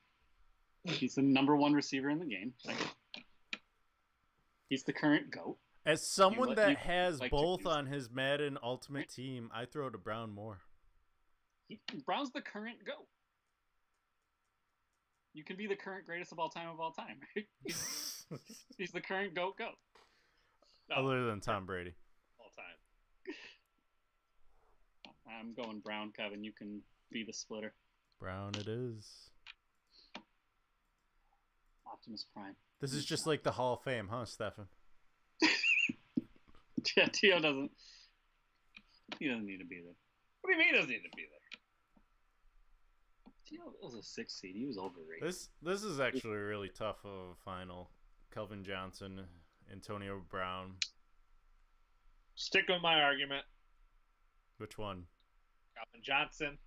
He's the number 1 receiver in the game. He's the current GOAT. As someone that has both on his Madden Ultimate Team, I throw to Brown more. Brown's the current GOAT. You can be the current greatest of all time. He's the current GOAT. No. Other than Tom Brady. All time. I'm going Brown, Kevin. You can be the splitter. Brown it is. Optimus Prime. This is just like the Hall of Fame, huh, Stefan? Yeah, T.O. doesn't... He doesn't need to be there. What do you mean he doesn't need to be there? T.O. was a 6 seed. He was overrated. This is actually really tough of a final. Kelvin Johnson, Antonio Brown. Stick with my argument. Which one? Calvin Johnson.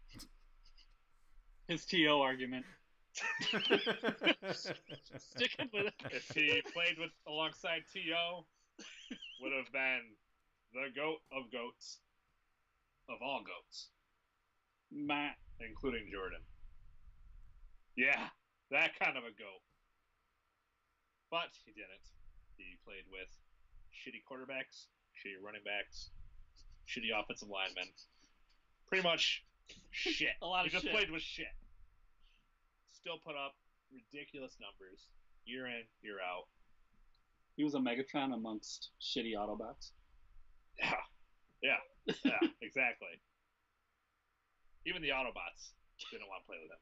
His T.O. argument. Sticking with it. If he played alongside T.O., would have been the GOAT of GOATs. Of all GOATs. Including Jordan. Yeah, that kind of a GOAT. But he didn't. He played with shitty quarterbacks, shitty running backs, shitty offensive linemen. Pretty much shit. A lot of shit. He just shit. played with shit. Still put up ridiculous numbers year in, year out. He was a Megatron amongst shitty Autobots. Yeah, exactly. Even the Autobots didn't want to play with him.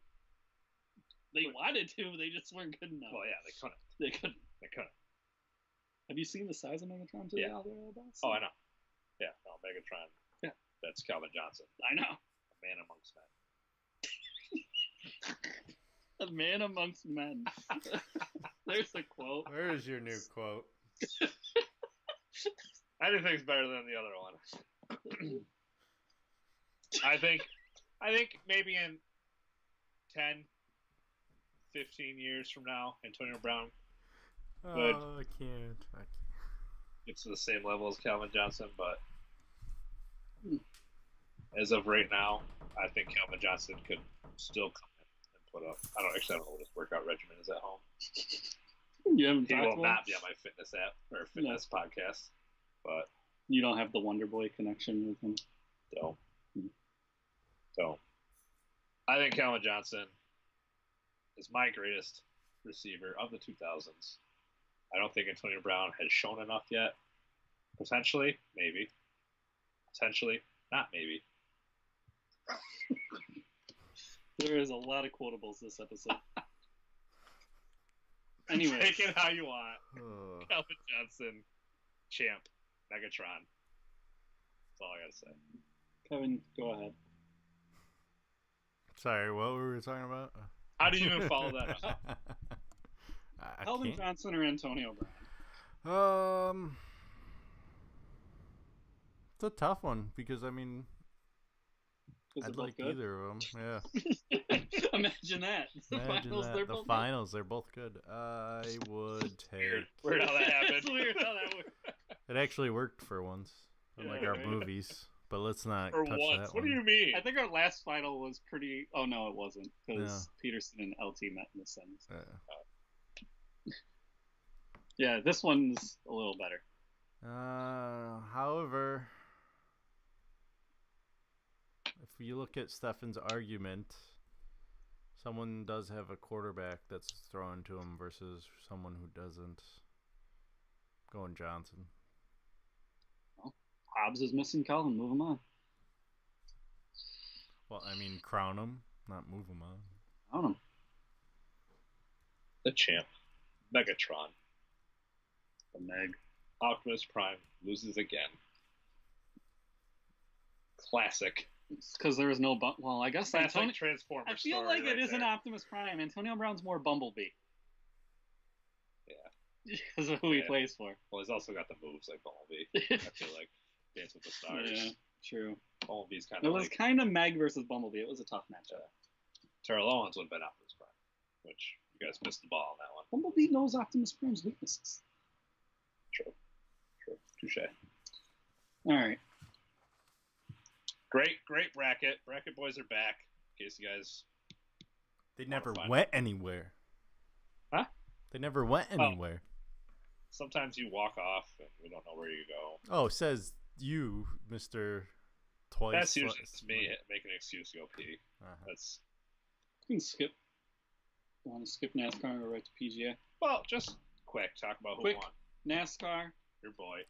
They wanted to, they just weren't good enough. Well, yeah, they couldn't. They couldn't. They couldn't. Have you seen the size of Megatron today? Yeah. Out there about? Oh, I know. Yeah, no, Megatron. Yeah. That's Calvin Johnson. I know. A man amongst men. A man amongst men. There's a quote. Where is your new quote? Anything's better than the other one. I think maybe in 10, 15 years from now, Antonio Brown Good. Oh, I can't. It's the same level as Calvin Johnson, but as of right now, I think Calvin Johnson could still come in and put up. I don't know what his workout regimen is at home. You haven't He talked will to him? not be on my fitness app or fitness podcast, but You don't have the Wonder Boy connection with him? don't. So, I think Calvin Johnson is my greatest receiver of the 2000s. I don't think Antonio Brown has shown enough yet. Potentially, maybe. Potentially, not maybe. There is a lot of quotables this episode. Anyway. Take it how you want. Oh. Calvin Johnson, champ, Megatron. That's all I gotta say. Kevin, go ahead. Sorry, what were we talking about? How do you even follow that up? I Calvin can't. Johnson or Antonio Brown? It's a tough one because I mean, Is I'd it both like good? either of them. Yeah. Imagine that. The Imagine finals, that. they're The both finals, they're both good. I would take. Weird how that happened. It's weird how that works. It actually worked for once, unlike our right. movies. But let's not For touch once. that What one. do you mean? I think our last final was pretty. Oh no, it wasn't because Peterson and LT met in the semis. Yeah, this one's a little better. However, if you look at Stefan's argument, someone does have a quarterback that's thrown to him versus someone who doesn't. Going Johnson. Hobbs is missing Calvin. Move him on. Well, I mean, crown him, not move him on. I don't know. The champ, Megatron. The Meg. Optimus Prime loses again. Classic. Because there was no. Well, I guess Classic Antonio. Transformers. I feel story like right it isn't there. Optimus Prime. Antonio Brown's more Bumblebee. Yeah. Because of who he Yeah. plays for. Well, he's also got the moves like Bumblebee. I feel like Dance with the Stars. Yeah, true. Bumblebee's kind It of was like kind of Meg versus Bumblebee. It was a tough matchup. Terrell Owens would have been Optimus Prime, which you guys missed the ball on that one. Bumblebee knows Optimus Prime's weaknesses. True. Touche. All right. Great bracket. Bracket boys are back. In case you guys. They never find went anywhere. Huh? They never went anywhere. Sometimes you walk off and we don't know where you go. Oh, says you, Mr. Twice. That's usually just me making an excuse to go pee. That's You can skip. You want to skip NASCAR and go right to PGA? well, just quick. Talk about who Quick. won. NASCAR. Your boy.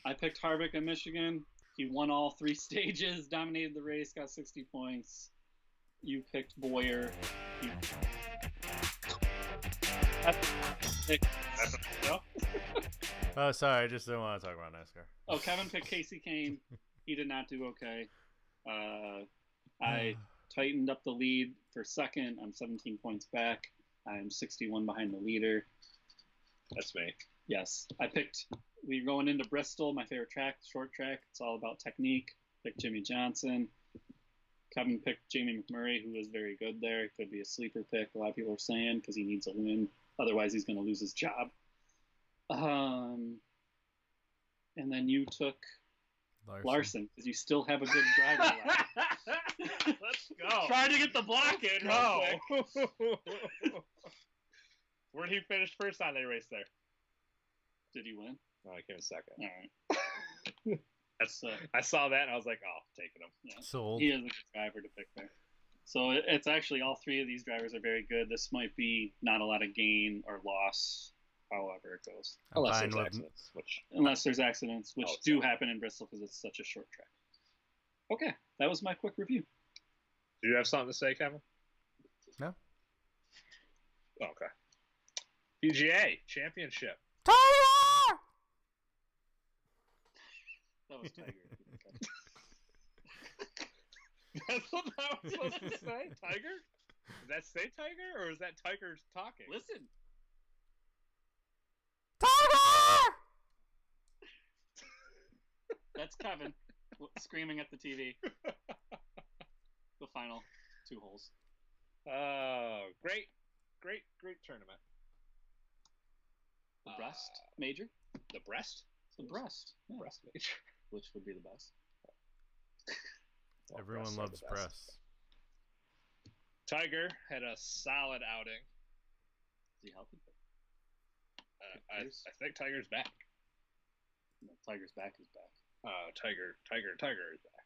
I picked Harvick in Michigan. He won all 3 stages, dominated the race, got 60 points. You picked Boyer. No? Oh, sorry. I just didn't want to talk about NASCAR. Oh, Kevin picked Casey Kane. He did not do okay. I tightened up the lead for second. I'm 17 points back. I'm 61 behind the leader. That's me. Yes. We're going into Bristol, my favorite track, short track. It's all about technique. Picked Jimmy Johnson. Kevin picked Jamie McMurray, who was very good there. It could be a sleeper pick, a lot of people are saying, because he needs a win. Otherwise, he's going to lose his job. And then you took Larson, because you still have a good driver left. Let's go. Trying to get the block in. Go. real quick. Where'd he finish first on that race there? Did he win? No, he came in second. All right. I saw that and I was like, oh, taking him. Yeah. Sold. He is a good driver to pick there. So it's actually all 3 of these drivers are very good. This might be not a lot of gain or loss, however it goes. Unless fine there's with- accidents, which Unless there's accidents, which Oh, it's do not. happen in Bristol because it's such a short track. Okay, that was my quick review. do you have something to say, Kevin? No. Okay. PGA Championship. Tiger! That was Tiger. That's what that was supposed to say? Tiger? Does that say Tiger, or is that Tiger talking? Listen. Tiger! That's Kevin screaming at the TV. The final 2 holes. Oh, great tournament. The breast major? The breast? The breast. Yeah. Breast major. Which would be the best. Well, Everyone breasts are loves the best. breasts. Tiger had a solid outing. Is he healthy? I think Tiger's back. No, Tiger's back is back. Tiger is back.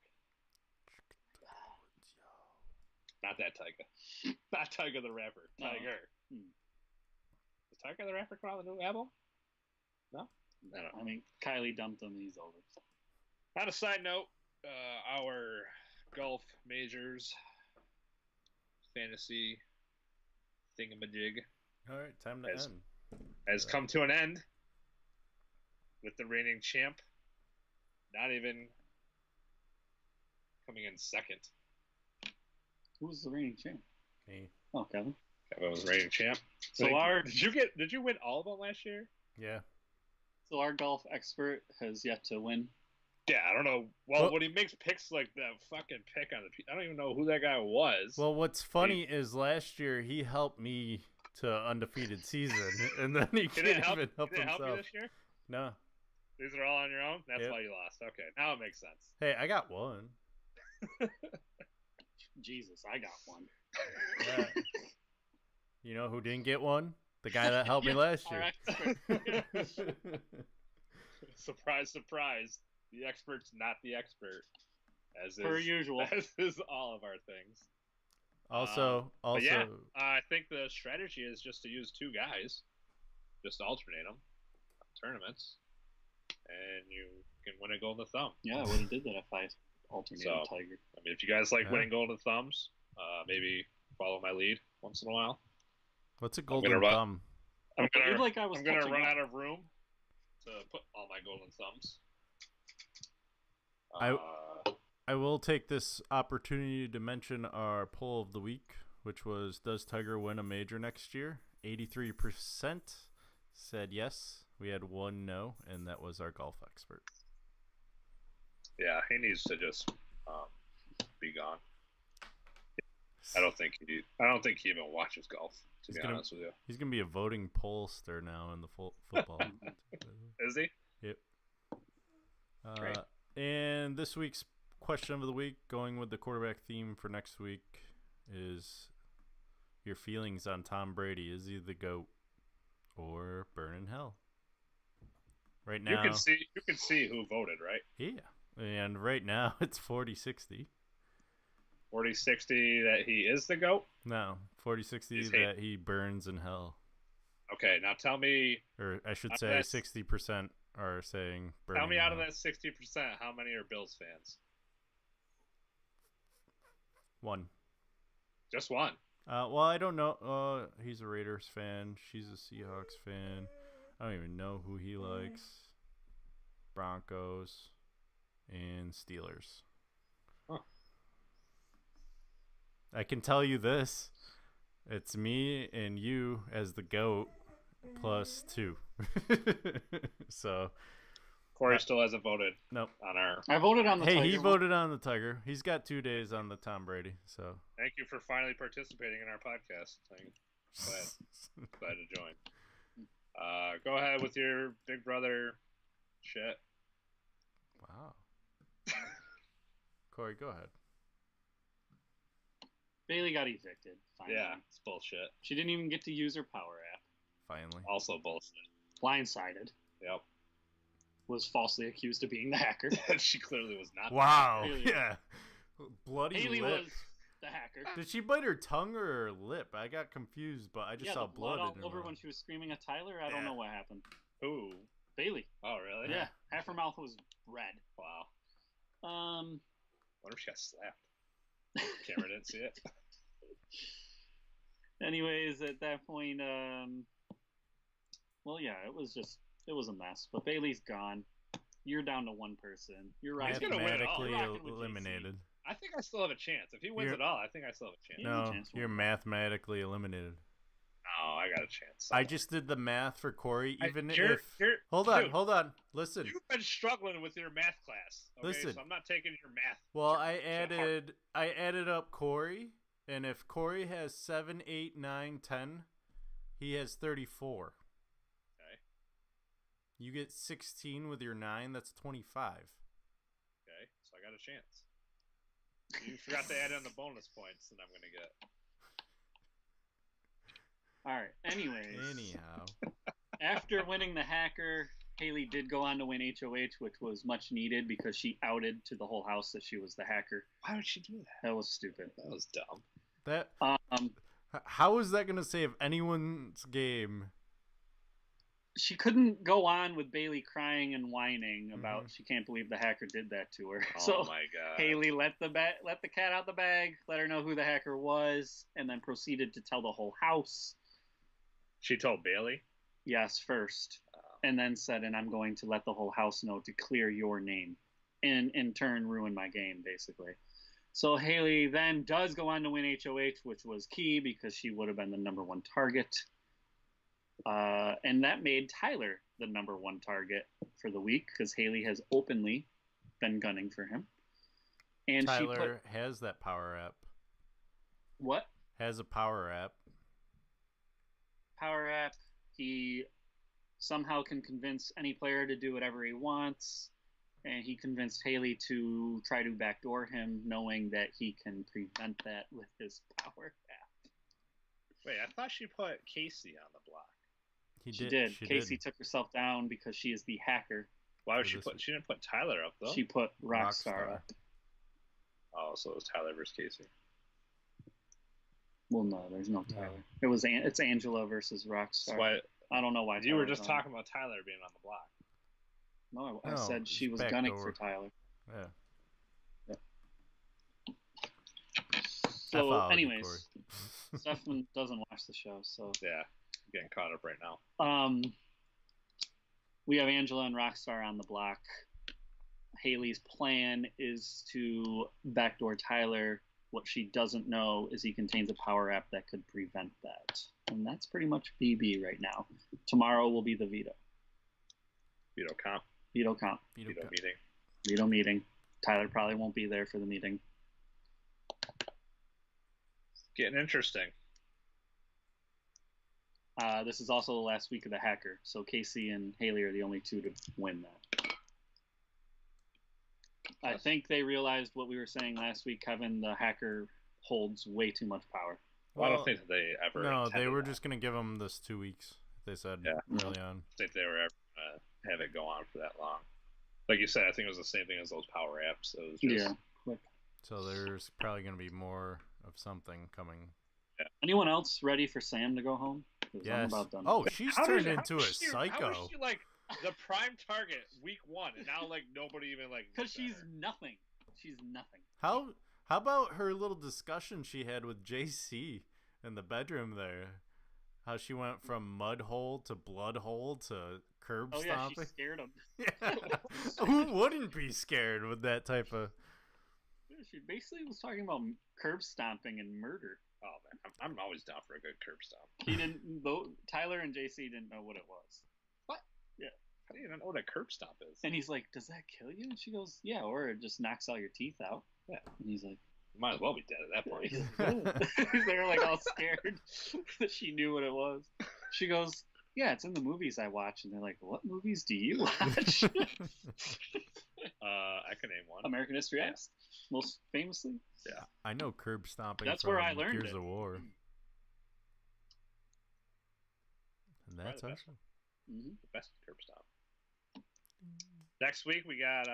Not that Tiger. Not Tiger the rapper. No. Tiger. Does Tiger the rapper come out with a new album? No? I don't know. I mean, Kylie dumped him. He's over. On a side note, our golf majors fantasy thingamajig All right, time to Yes. end. has come to an end with the reigning champ not even coming in second. Who was the reigning champ? Me. Oh, Kevin. Kevin was reigning champ. So did you win all of them last year? Yeah. So our golf expert has yet to win. Yeah, I don't know. Well, when he makes picks like that fucking pick on the, I don't even know who that guy was. Well, what's funny is last year he helped me to undefeated season, and then he He can't didn't help, even help he didn't help himself. you this year? No. These are all on your own? That's Yep. why you lost. Okay, now it makes sense. Hey, I got one. Jesus, I got one. Yeah. You know who didn't get one? The guy that helped me last Our year. expert. Surprise, surprise. The expert's not the expert. As Per is, usual. As is all of our things. Also, But yeah, I think the strategy is just to use 2 guys. Just alternate them. Tournaments. And you can win a golden thumb. Yeah, I would have did that if I alternated So, Tiger. I mean, if you guys like Yeah. winning golden thumbs, maybe follow my lead once in a while. what's a golden gonna run- thumb? I'm gonna, You'd like I was I'm gonna touching run up. out of room to put all my golden thumbs. I will take this opportunity to mention our poll of the week, which was, does Tiger win a major next year? 83% said yes. We had 1 no, and that was our golf expert. Yeah, he needs to just be gone. I don't think he even watches golf. To He's be gonna- honest with you, He's going to be a voting pollster now in the football. is he? Yep. Great. And this week's question of the week, going with the quarterback theme for next week, is your feelings on Tom Brady. Is he the GOAT or burn in hell? Right now, You can see who voted, right? yeah. And right now, it's 40-60. 40-60 that he is the GOAT? No, 40-60 He's that he burns in hell. Okay, now tell me Or I should Out of say that- 60% are saying burning Tell me in out of hell. that 60%, how many are Bills fans? 1. Just one. Well, I don't know. He's a Raiders fan. She's a Seahawks fan. I don't even know who he likes. Broncos and Steelers. Huh. I can tell you this. It's me and you as the GOAT plus 2. So, Corey still hasn't voted nope. on our. I voted on the Hey, Tiger he one. voted on the Tiger. He's got 2 days on the Tom Brady. So, Thank you for finally participating in our podcast. Glad to join. Go ahead with your big brother shit. wow. Corey, go ahead. Bailey got evicted. Finally. Yeah, it's bullshit. She didn't even get to use her power app. Finally. Also bullshit. Blindsided. Yep. Was falsely accused of being the hacker. She clearly was not. Wow. Haley- Yeah. Bloody Haley lip. was the hacker. Did she bite her tongue or her lip? I got confused, but I just Yeah, saw the blood all in her over mouth. when she was screaming at Tyler. I don't Yeah. know what happened. Who? Bailey. Oh, really? Yeah, half her mouth was red. Wow. Um, Wonder if she got slapped. Camera didn't see it. Anyways, at that point, well, yeah, it was a mess. But Bailey's gone. You're down to one person. You're right. He's gonna win it all. Mathematically eliminated. I think I still have a chance. If he wins it all, I think I still have a chance. No, you're mathematically eliminated. No, I got a chance. I just did the math for Corey. Even if hold on, listen. You've been struggling with your math class. Okay? Listen, so I'm not taking your math. Well, I added up Corey, and if Corey has 7, 8, 9, 10, he has 34. Okay. You get 16 with your 9. That's 25. Okay, so I got a chance. You forgot to add in the bonus points that I'm gonna get. All right. Anyways. Anyhow. After winning the hacker, Haley did go on to win HOH, which was much needed because she outed to the whole house that she was the hacker. Why would she do that? That was stupid. That was dumb. That how is that going to save anyone's game? She couldn't go on with Bailey crying and whining about she can't believe the hacker did that to her. Oh so my god! Haley let the cat out the bag, let her know who the hacker was, and then proceeded to tell the whole house. She told Bailey? Yes, first. And then said, and I'm going to let the whole house know to clear your name. And in turn, ruin my game, basically. So Haley then does go on to win HOH, which was key because she would have been the number 1 target. And that made Tyler the number 1 target for the week because Haley has openly been gunning for him. And Tyler has that power app. What? Has a power app. Power app. He somehow can convince any player to do whatever he wants, and he convinced Haley to try to backdoor him, knowing that he can prevent that with his power app. Wait, I thought she put Casey on the block. She did. Casey took herself down because she is the hacker. Why would she put? She didn't put Tyler up though. She put Rockstar up. Oh, so it was Tyler versus Casey. Well, no, there's no Tyler. It's Angela versus Rockstar. Why, I don't know why. You were just talking about Tyler being on the block. No, I said she was gunning for Tyler. Yeah. So, anyways, Stefan doesn't watch the show, so yeah, I'm getting caught up right now. We have Angela and Rockstar on the block. Haley's plan is to backdoor Tyler. What she doesn't know is he contains a power app that could prevent that. And that's pretty much BB right now. Tomorrow will be the veto. Veto comp. Veto comp. Veto meeting. Veto meeting. Tyler probably won't be there for the meeting. Getting interesting. This is also the last week of the hacker, so Casey and Haley are the only two to win that. I think they realized what we were saying last week, Kevin. The hacker holds way too much power. Well, I don't think they ever. No, they were just going to give him this 2 weeks. They said early on. I think they were ever going to have it go on for that long. Like you said, I think it was the same thing as those power apps. It was just, quick. So there's probably going to be more of something coming. Yeah. Anyone else ready for Sam to go home? Yes. I'm about done. Oh, she's turned into a psycho. How is she like the prime target week 1, and now like nobody even like? Because she's nothing. She's nothing. How about her little discussion she had with JC in the bedroom there? How she went from mud hole to blood hole to curb stomping. Yeah, she scared him. Yeah. Who wouldn't be scared with that type of? She basically was talking about curb stomping and murder. Oh man, I'm always down for a good curb stomp. He didn't. Tyler and JC didn't know what it was. What? Yeah. How do you not know what a curb stomp is? And he's like, "Does that kill you?" And she goes, "Yeah, or it just knocks all your teeth out." Yeah. And he's like, "You might as well be dead at that point." They were like all scared that she knew what it was. She goes, "Yeah, it's in the movies I watch." And they're like, "What movies do you watch?" I can name one. American History X, most famously. Yeah, I know curb stomping. That's from where I learned Gears it. of War. And that's the awesome. The best curb stomp. Next week we got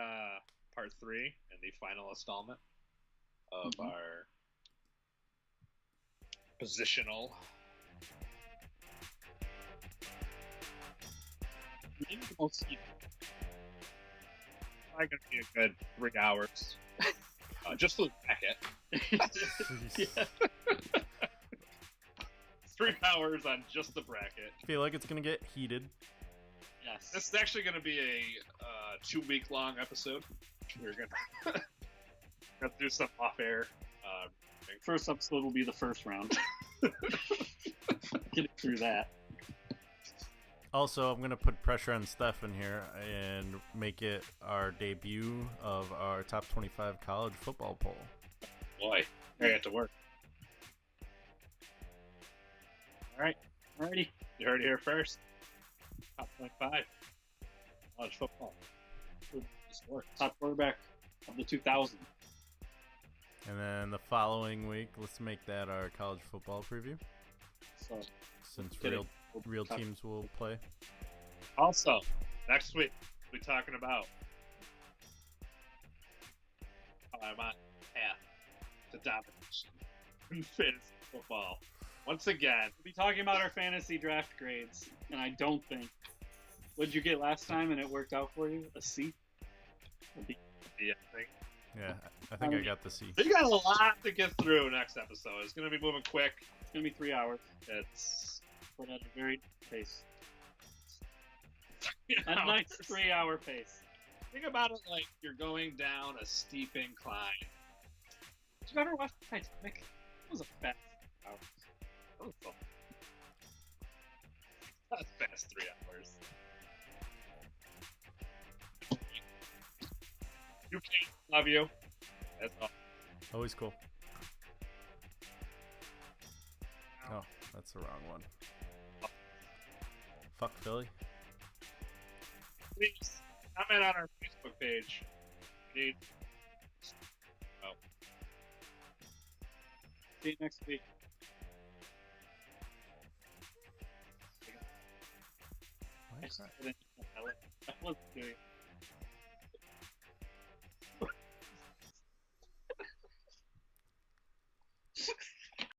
part 3 and the final installment of our positional. Probably gonna be a good 3 hours. Just for the packet. Yeah. 3 hours on just the bracket. I feel like it's gonna get heated. Yes. This is actually going to be a 2-week long episode. We're gonna do some off-air. First episode will be the first round. Get it through that. Also, I'm gonna put pressure on Stefan here and make it our debut of our top 25 college football poll. Boy, I got to work. All right, Alrighty. you heard it here first. Top 25 college football. This works. Top quarterback of the 2000. And then the following week, let's make that our college football preview, So since Get it. real teams will play. Also, next week we'll be talking about how I'm on path to domination in fantasy football. Once again, we'll be talking about our fantasy draft grades, and I don't think. What'd you get last time, and it worked out for you? A C. yeah, I think Yeah, I think I got the C. we got a lot to get through next episode. It's going to be moving quick. It's gonna be 3 hours, It's but at a very pace. you A know, nice 3-hour pace. think about it like you're going down a steep incline. Did you ever watch Titanic? It was a fast hours. That was fun. That's fast 3 hours. You can't love you. That's all. Always cool. Oh, that's the wrong one. Fuck Philly. Please comment on our Facebook page. We need. Oh, See you next week. Why is that? I wasn't doing it.